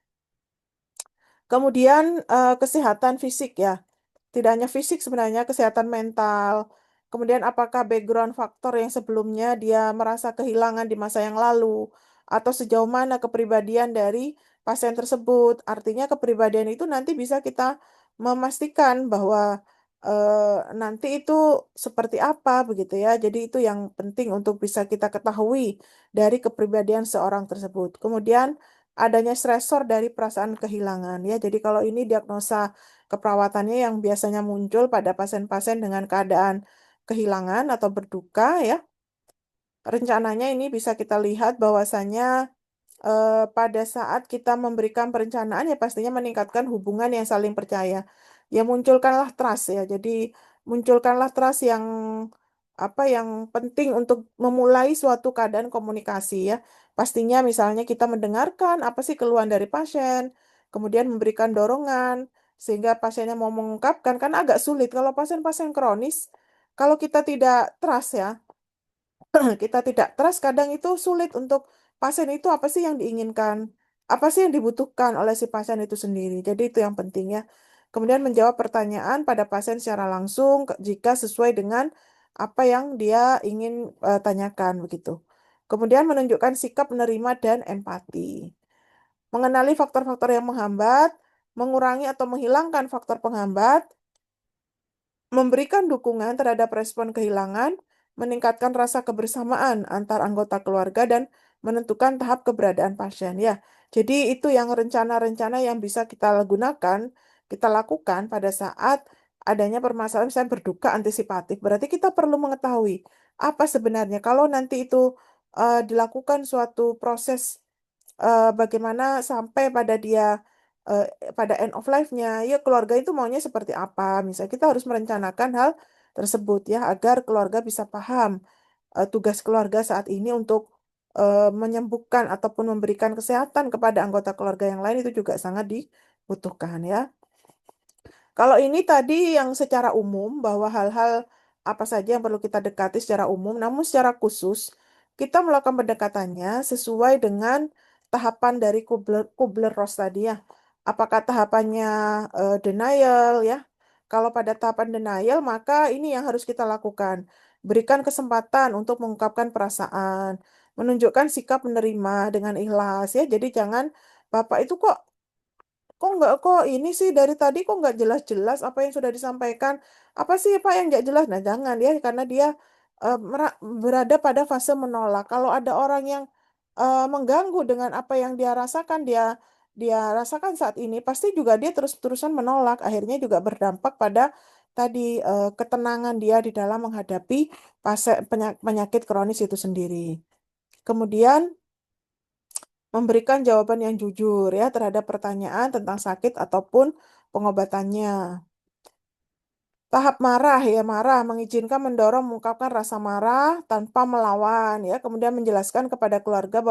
Speaker 1: Kemudian kesehatan fisik ya. Tidak hanya fisik sebenarnya, kesehatan mental. Kemudian apakah background faktor yang sebelumnya dia merasa kehilangan di masa yang lalu, atau sejauh mana kepribadian dari pasien tersebut. Artinya kepribadian itu nanti bisa kita memastikan bahwa nanti itu seperti apa begitu ya. Jadi itu yang penting untuk bisa kita ketahui dari kepribadian seorang tersebut. Kemudian adanya stresor dari perasaan kehilangan ya. Jadi kalau ini diagnosa keperawatannya yang biasanya muncul pada pasien-pasien dengan keadaan kehilangan atau berduka ya. Rencananya ini bisa kita lihat bahwasannya pada saat kita memberikan perencanaan ya pastinya meningkatkan hubungan yang saling percaya. Ya munculkanlah trust ya. Jadi munculkanlah trust yang penting untuk memulai suatu keadaan komunikasi ya. Pastinya misalnya kita mendengarkan apa sih keluhan dari pasien, kemudian memberikan dorongan sehingga pasiennya mau mengungkapkan kan agak sulit kalau pasien-pasien kronis kalau kita tidak trust ya, kita tidak trust, kadang itu sulit untuk pasien itu apa sih yang diinginkan, apa sih yang dibutuhkan oleh si pasien itu sendiri. Jadi itu yang penting ya. Kemudian menjawab pertanyaan pada pasien secara langsung jika sesuai dengan apa yang dia ingin tanyakan begitu. Kemudian menunjukkan sikap menerima dan empati. Mengenali faktor-faktor yang menghambat, mengurangi atau menghilangkan faktor penghambat, memberikan dukungan terhadap respon kehilangan, meningkatkan rasa kebersamaan antar anggota keluarga, dan menentukan tahap keberadaan pasien. Ya, jadi itu yang rencana-rencana yang bisa kita gunakan, kita lakukan pada saat adanya permasalahan, misalnya berduka antisipatif. Berarti kita perlu mengetahui apa sebenarnya kalau nanti itu dilakukan suatu proses bagaimana sampai pada dia eh, pada end of life-nya, ya keluarga itu maunya seperti apa. Misalnya kita harus merencanakan hal tersebut ya agar keluarga bisa paham tugas keluarga saat ini untuk menyembuhkan ataupun memberikan kesehatan kepada anggota keluarga yang lain itu juga sangat dibutuhkan ya. Kalau ini tadi yang secara umum bahwa hal-hal apa saja yang perlu kita dekati secara umum, namun secara khusus kita melakukan pendekatannya sesuai dengan tahapan dari Kubler-Ross tadi ya. Apakah tahapannya denial ya? Kalau pada tahapan denial, maka ini yang harus kita lakukan. Berikan kesempatan untuk mengungkapkan perasaan, menunjukkan sikap menerima dengan ikhlas ya. Jadi jangan Bapak itu kok ini sih dari tadi kok nggak jelas-jelas apa yang sudah disampaikan. Apa sih Pak yang nggak jelas? Nah, jangan ya karena dia berada pada fase menolak. Kalau ada orang yang mengganggu dengan apa yang dia rasakan, dia rasakan saat ini, pasti juga dia terus-terusan menolak. Akhirnya juga berdampak pada tadi ketenangan dia di dalam menghadapi fase penyakit kronis itu sendiri. Kemudian memberikan jawaban yang jujur ya terhadap pertanyaan tentang sakit ataupun pengobatannya. Tahap marah ya, marah mengizinkan mendorong mengungkapkan rasa marah tanpa melawan ya, kemudian menjelaskan kepada keluarga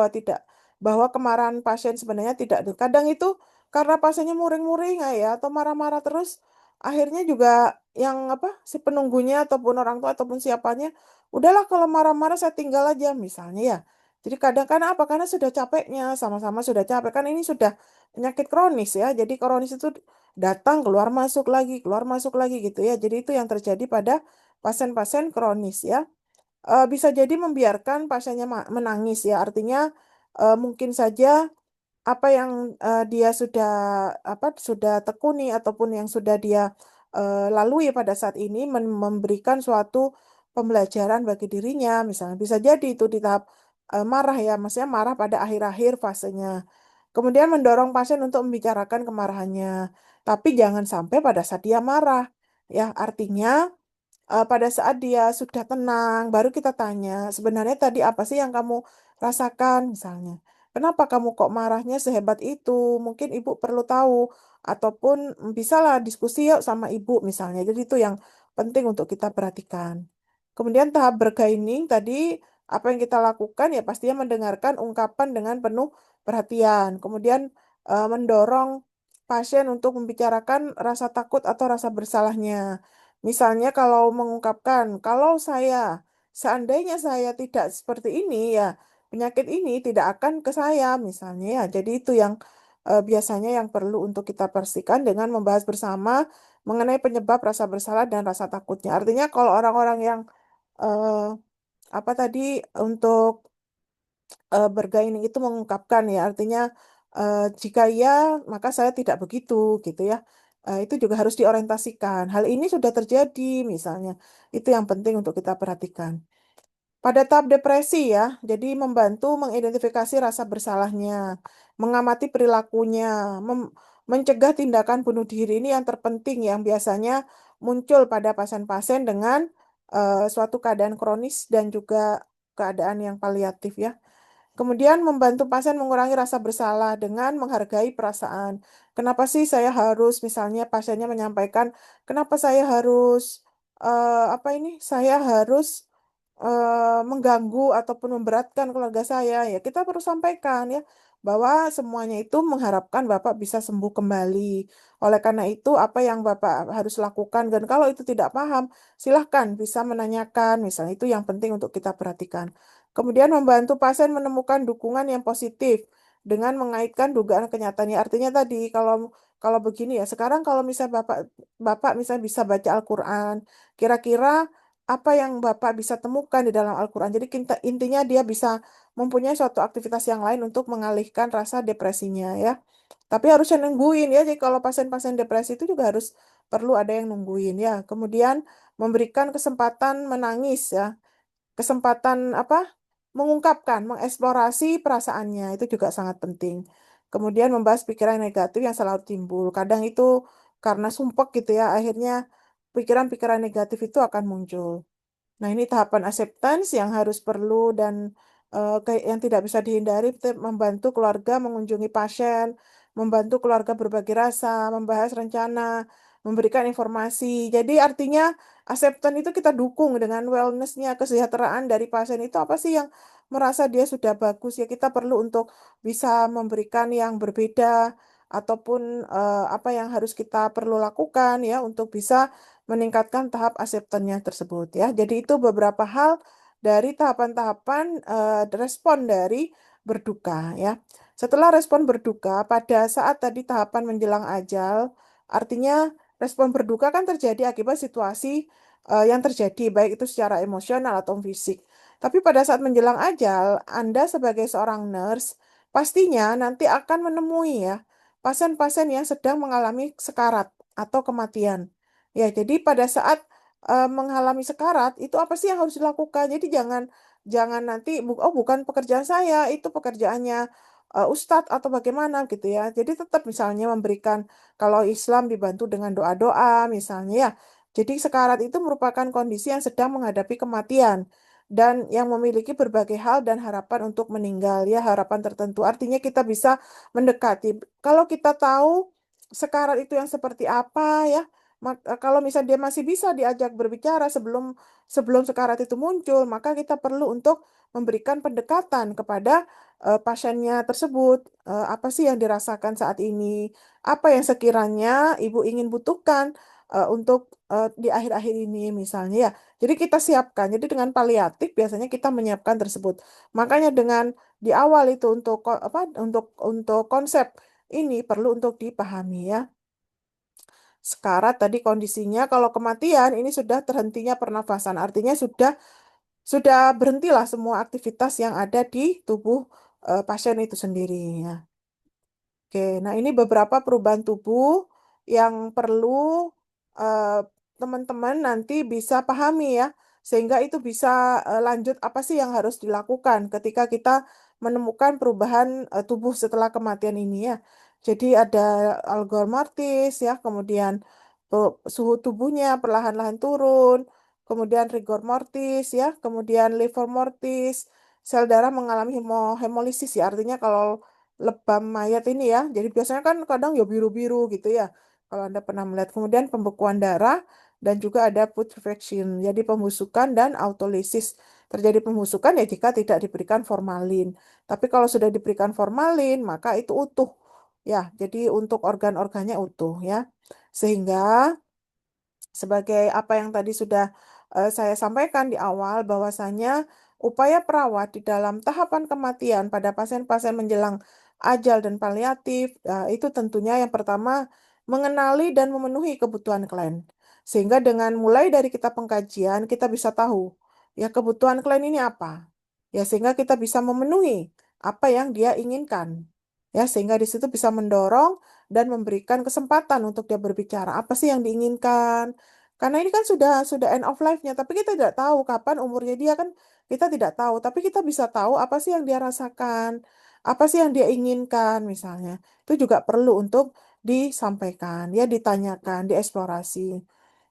Speaker 1: bahwa kemarahan pasien sebenarnya tidak. Kadang itu karena pasiennya muring-muring ya atau marah-marah terus akhirnya juga yang apa si penunggunya ataupun orang tua ataupun siapanya udahlah kalau marah-marah saya tinggal aja misalnya ya. Jadi kadang kan apa? Karena sudah capeknya, sama-sama sudah capek kan ini sudah penyakit kronis ya. Jadi kronis itu datang keluar masuk lagi gitu ya. Jadi itu yang terjadi pada pasien-pasien kronis ya. Bisa jadi membiarkan pasiennya menangis ya. Artinya mungkin saja apa yang dia sudah tekuni ataupun yang sudah dia lalui pada saat ini memberikan suatu pembelajaran bagi dirinya. Misalnya bisa jadi itu di tahap marah ya, maksudnya marah pada akhir-akhir fasenya. Kemudian mendorong pasien untuk membicarakan kemarahannya. Tapi jangan sampai pada saat dia marah. Ya, artinya pada saat dia sudah tenang, baru kita tanya, sebenarnya tadi apa sih yang kamu rasakan misalnya? Kenapa kamu kok marahnya sehebat itu? Mungkin ibu perlu tahu, ataupun bisalah diskusi yuk sama ibu misalnya. Jadi itu yang penting untuk kita perhatikan. Kemudian tahap bergaining tadi, apa yang kita lakukan ya pastinya mendengarkan ungkapan dengan penuh perhatian. Kemudian mendorong pasien untuk membicarakan rasa takut atau rasa bersalahnya. Misalnya kalau mengungkapkan, seandainya saya tidak seperti ini ya, penyakit ini tidak akan ke saya misalnya ya. Jadi itu yang biasanya yang perlu untuk kita pastikan dengan membahas bersama mengenai penyebab rasa bersalah dan rasa takutnya. Artinya kalau orang-orang yang eh, apa tadi untuk bergaining itu mengungkapkan ya, artinya jika iya maka saya tidak begitu gitu ya. Itu juga harus diorientasikan. Hal ini sudah terjadi misalnya. Itu yang penting untuk kita perhatikan. Pada tahap depresi ya, jadi membantu mengidentifikasi rasa bersalahnya, mengamati perilakunya, mencegah tindakan bunuh diri ini yang terpenting yang biasanya muncul pada pasien-pasien dengan suatu keadaan kronis dan juga keadaan yang paliatif ya. Kemudian membantu pasien mengurangi rasa bersalah dengan menghargai perasaan. Kenapa sih saya harus, misalnya pasiennya menyampaikan, kenapa saya harus, saya harus mengganggu ataupun memberatkan keluarga saya. Ya, kita perlu sampaikan ya, bahwa semuanya itu mengharapkan Bapak bisa sembuh kembali. Oleh karena itu, apa yang Bapak harus lakukan, dan kalau itu tidak paham, silahkan bisa menanyakan, misalnya itu yang penting untuk kita perhatikan. Kemudian membantu pasien menemukan dukungan yang positif dengan mengaitkan dugaan kenyataannya. Artinya tadi kalau kalau begini ya, sekarang kalau misalnya Bapak Bapak misalnya bisa baca Al-Qur'an, kira-kira apa yang Bapak bisa temukan di dalam Al-Quran. Jadi intinya dia bisa mempunyai suatu aktivitas yang lain untuk mengalihkan rasa depresinya ya. Tapi harusnya nungguin ya. Jadi kalau pasien-pasien depresi itu juga harus perlu ada yang nungguin ya. Kemudian memberikan kesempatan menangis ya. Kesempatan apa? Mengungkapkan, mengeksplorasi perasaannya itu juga sangat penting. Kemudian membahas pikiran negatif yang selalu timbul. Kadang itu karena sumpek gitu ya, akhirnya pikiran-pikiran negatif itu akan muncul. Nah, ini tahapan acceptance yang harus perlu dan yang tidak bisa dihindari, membantu keluarga mengunjungi pasien, membantu keluarga berbagi rasa, membahas rencana, memberikan informasi. Jadi artinya acceptance itu kita dukung dengan wellness-nya, kesejahteraan dari pasien itu apa sih yang merasa dia sudah bagus ya kita perlu untuk bisa memberikan yang berbeda ataupun apa yang harus kita perlu lakukan ya untuk bisa meningkatkan tahap acceptance-nya tersebut ya. Jadi itu beberapa hal dari tahapan-tahapan respon dari berduka ya. Setelah respon berduka pada saat tadi tahapan menjelang ajal, artinya respon berduka kan terjadi akibat situasi yang terjadi baik itu secara emosional atau fisik. Tapi pada saat menjelang ajal, Anda sebagai seorang nurse pastinya nanti akan menemui ya pasien-pasien yang sedang mengalami sekarat atau kematian. Ya, jadi pada saat mengalami sekarat itu apa sih yang harus dilakukan? Jadi jangan jangan nanti oh bukan pekerjaan saya, itu pekerjaannya ustadz atau bagaimana gitu ya. Jadi tetap misalnya memberikan kalau Islam dibantu dengan doa-doa misalnya ya. Jadi sekarat itu merupakan kondisi yang sedang menghadapi kematian dan yang memiliki berbagai hal dan harapan untuk meninggal ya, harapan tertentu. Artinya kita bisa mendekati. Kalau kita tahu sekarat itu yang seperti apa ya, kalau misalnya dia masih bisa diajak berbicara sebelum sebelum sekarat itu muncul, maka kita perlu untuk memberikan pendekatan kepada pasiennya tersebut. Apa sih yang dirasakan saat ini? Apa yang sekiranya ibu ingin butuhkan untuk di akhir-akhir ini misalnya ya. Jadi kita siapkan. Jadi dengan paliatif biasanya kita menyiapkan tersebut. Makanya dengan di awal itu untuk apa untuk konsep ini perlu untuk dipahami ya. Sekarat tadi kondisinya kalau kematian ini sudah terhentinya pernafasan, artinya sudah berhentilah semua aktivitas yang ada di tubuh pasien itu sendiri ya. Oke, nah ini beberapa perubahan tubuh yang perlu eh, teman-teman nanti bisa pahami ya, sehingga itu bisa lanjut apa sih yang harus dilakukan ketika kita menemukan perubahan tubuh setelah kematian ini ya. Jadi ada algor mortis ya, kemudian suhu tubuhnya perlahan-lahan turun, kemudian rigor mortis ya, kemudian livor mortis, sel darah mengalami hemolisis ya, artinya kalau lebam mayat ini ya. Jadi biasanya kan kadang ya biru-biru gitu ya. Kalau Anda pernah melihat. Kemudian pembekuan darah dan juga ada putrefaction. Jadi pembusukan dan autolisis. Terjadi pembusukan ya jika tidak diberikan formalin. Tapi kalau sudah diberikan formalin, maka itu utuh. Ya, jadi untuk organ-organnya utuh ya. Sehingga sebagai apa yang tadi sudah saya sampaikan di awal, bahwasanya upaya perawat di dalam tahapan kematian pada pasien-pasien menjelang ajal dan paliatif, itu tentunya yang pertama mengenali dan memenuhi kebutuhan klien. Sehingga dengan mulai dari kita pengkajian, kita bisa tahu ya kebutuhan klien ini apa. Ya, sehingga kita bisa memenuhi apa yang dia inginkan. Ya, sehingga di situ bisa mendorong dan memberikan kesempatan untuk dia berbicara. Apa sih yang diinginkan? Karena ini kan sudah end of life-nya, tapi kita tidak tahu kapan umurnya dia kan kita tidak tahu, tapi kita bisa tahu apa sih yang dia rasakan, apa sih yang dia inginkan misalnya. Itu juga perlu untuk disampaikan, ya ditanyakan, dieksplorasi.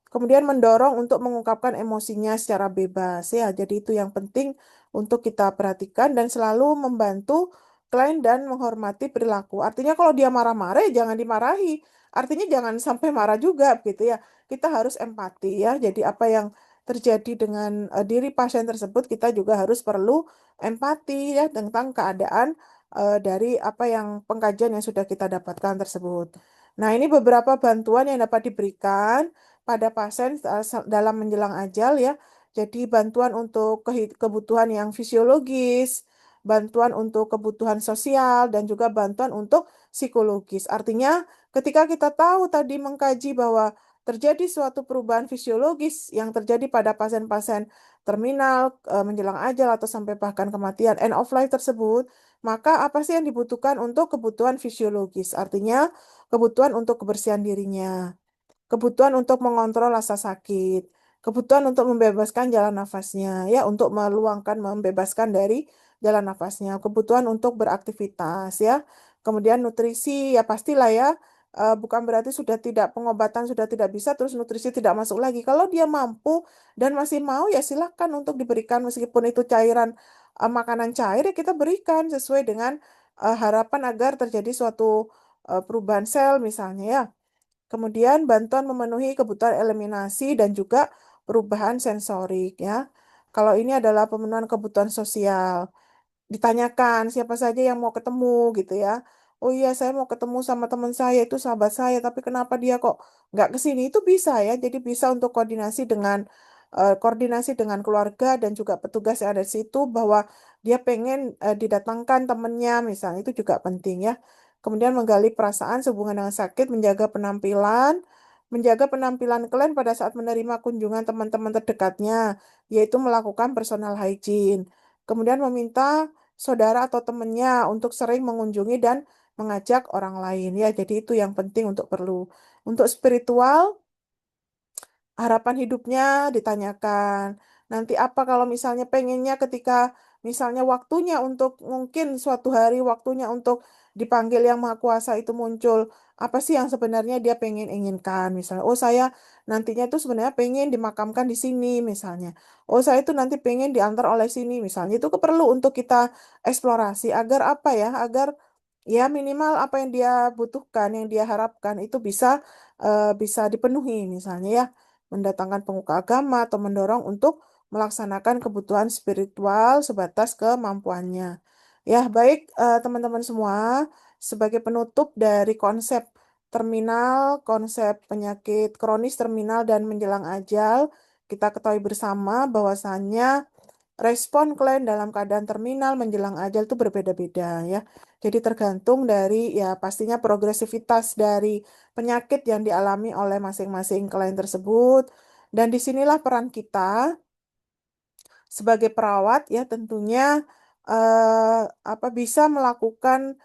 Speaker 1: Kemudian mendorong untuk mengungkapkan emosinya secara bebas ya. Jadi itu yang penting untuk kita perhatikan dan selalu membantu klien dan menghormati perilaku. Artinya kalau dia marah-marah ya jangan dimarahi. Artinya jangan sampai marah juga gitu ya. Kita harus empati ya. Jadi apa yang terjadi dengan diri pasien tersebut kita juga harus perlu empati ya tentang keadaan dari apa yang pengkajian yang sudah kita dapatkan tersebut. Nah, ini beberapa bantuan yang dapat diberikan pada pasien dalam menjelang ajal ya. Jadi bantuan untuk kebutuhan yang fisiologis, bantuan untuk kebutuhan sosial, dan juga bantuan untuk psikologis. Artinya ketika kita tahu tadi mengkaji bahwa terjadi suatu perubahan fisiologis yang terjadi pada pasien-pasien terminal, menjelang ajal atau sampai bahkan kematian end of life tersebut, maka apa sih yang dibutuhkan untuk kebutuhan fisiologis? Artinya kebutuhan untuk kebersihan dirinya, kebutuhan untuk mengontrol rasa sakit, kebutuhan untuk membebaskan jalan nafasnya, ya, untuk meluangkan, membebaskan dari jalan nafasnya, kebutuhan untuk beraktivitas, ya, kemudian nutrisi, ya pastilah ya, bukan berarti sudah tidak pengobatan sudah tidak bisa, terus nutrisi tidak masuk lagi. Kalau dia mampu dan masih mau, ya silakan untuk diberikan meskipun itu cairan, makanan cair, ya kita berikan sesuai dengan harapan agar terjadi suatu perubahan sel misalnya ya. Kemudian bantuan memenuhi kebutuhan eliminasi dan juga perubahan sensorik ya. Kalau ini adalah pemenuhan kebutuhan sosial, ditanyakan siapa saja yang mau ketemu gitu ya. Oh iya, saya mau ketemu sama teman saya, itu sahabat saya, tapi kenapa dia kok nggak ke sini? Itu bisa ya. Jadi bisa untuk koordinasi dengan keluarga dan juga petugas yang ada di situ bahwa dia pengen didatangkan temennya misalnya, itu juga penting ya. Kemudian menggali perasaan sehubungan dengan sakit, menjaga penampilan klien pada saat menerima kunjungan teman-teman terdekatnya, yaitu melakukan personal hygiene. Kemudian meminta saudara atau temannya untuk sering mengunjungi dan mengajak orang lain ya. Jadi itu yang penting untuk perlu. Untuk spiritual, harapan hidupnya ditanyakan. Nanti apa kalau misalnya pengennya ketika misalnya waktunya untuk mungkin suatu hari waktunya untuk dipanggil Yang Maha Kuasa itu muncul. Apa sih yang sebenarnya dia pengen inginkan? Misalnya, oh saya nantinya itu sebenarnya pengen dimakamkan di sini misalnya. Oh saya itu nanti pengen diantar oleh sini misalnya. Itu perlu untuk kita eksplorasi agar apa ya? Agar ya minimal apa yang dia butuhkan, yang dia harapkan itu bisa dipenuhi misalnya ya, mendatangkan pemuka agama atau mendorong untuk melaksanakan kebutuhan spiritual sebatas kemampuannya. Ya, baik teman-teman semua, sebagai penutup dari konsep terminal, konsep penyakit kronis terminal dan menjelang ajal, kita ketahui bersama bahwasannya respon klien dalam keadaan terminal menjelang ajal itu berbeda-beda ya. Jadi tergantung dari ya pastinya progresivitas dari penyakit yang dialami oleh masing-masing klien tersebut. Dan disinilah peran kita sebagai perawat ya tentunya apa bisa melakukan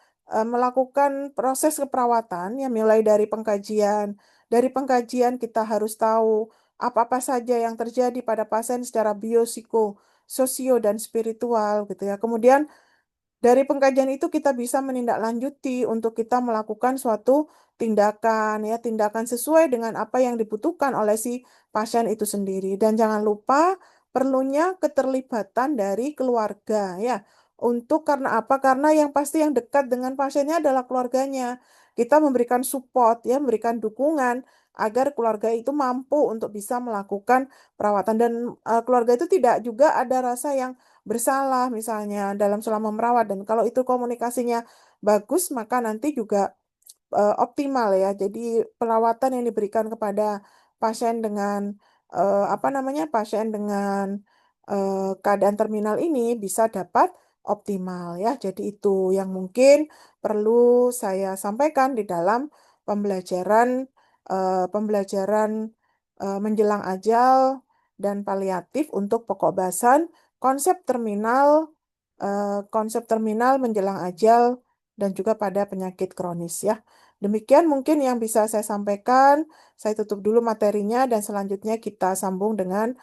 Speaker 1: proses keperawatan ya mulai dari pengkajian. Dari pengkajian kita harus tahu apa-apa saja yang terjadi pada pasien secara biopsiko, sosio dan spiritual gitu ya. Kemudian dari pengkajian itu kita bisa menindaklanjuti untuk kita melakukan suatu tindakan ya, tindakan sesuai dengan apa yang dibutuhkan oleh si pasien itu sendiri. Dan jangan lupa perlunya keterlibatan dari keluarga ya. Untuk karena apa? Karena yang pasti yang dekat dengan pasiennya adalah keluarganya. Kita memberikan support ya, memberikan dukungan agar keluarga itu mampu untuk bisa melakukan perawatan dan keluarga itu tidak juga ada rasa yang bersalah misalnya dalam selama merawat, dan kalau itu komunikasinya bagus maka nanti juga optimal ya. Jadi perawatan yang diberikan kepada pasien dengan apa namanya pasien dengan keadaan terminal ini bisa dapat optimal ya. Jadi itu yang mungkin perlu saya sampaikan di dalam pembelajaran pembelajaran menjelang ajal dan paliatif untuk pokok bahasan konsep terminal konsep terminal menjelang ajal dan juga pada penyakit kronis ya. Demikian mungkin yang bisa saya sampaikan. Saya tutup dulu materinya dan selanjutnya kita sambung dengan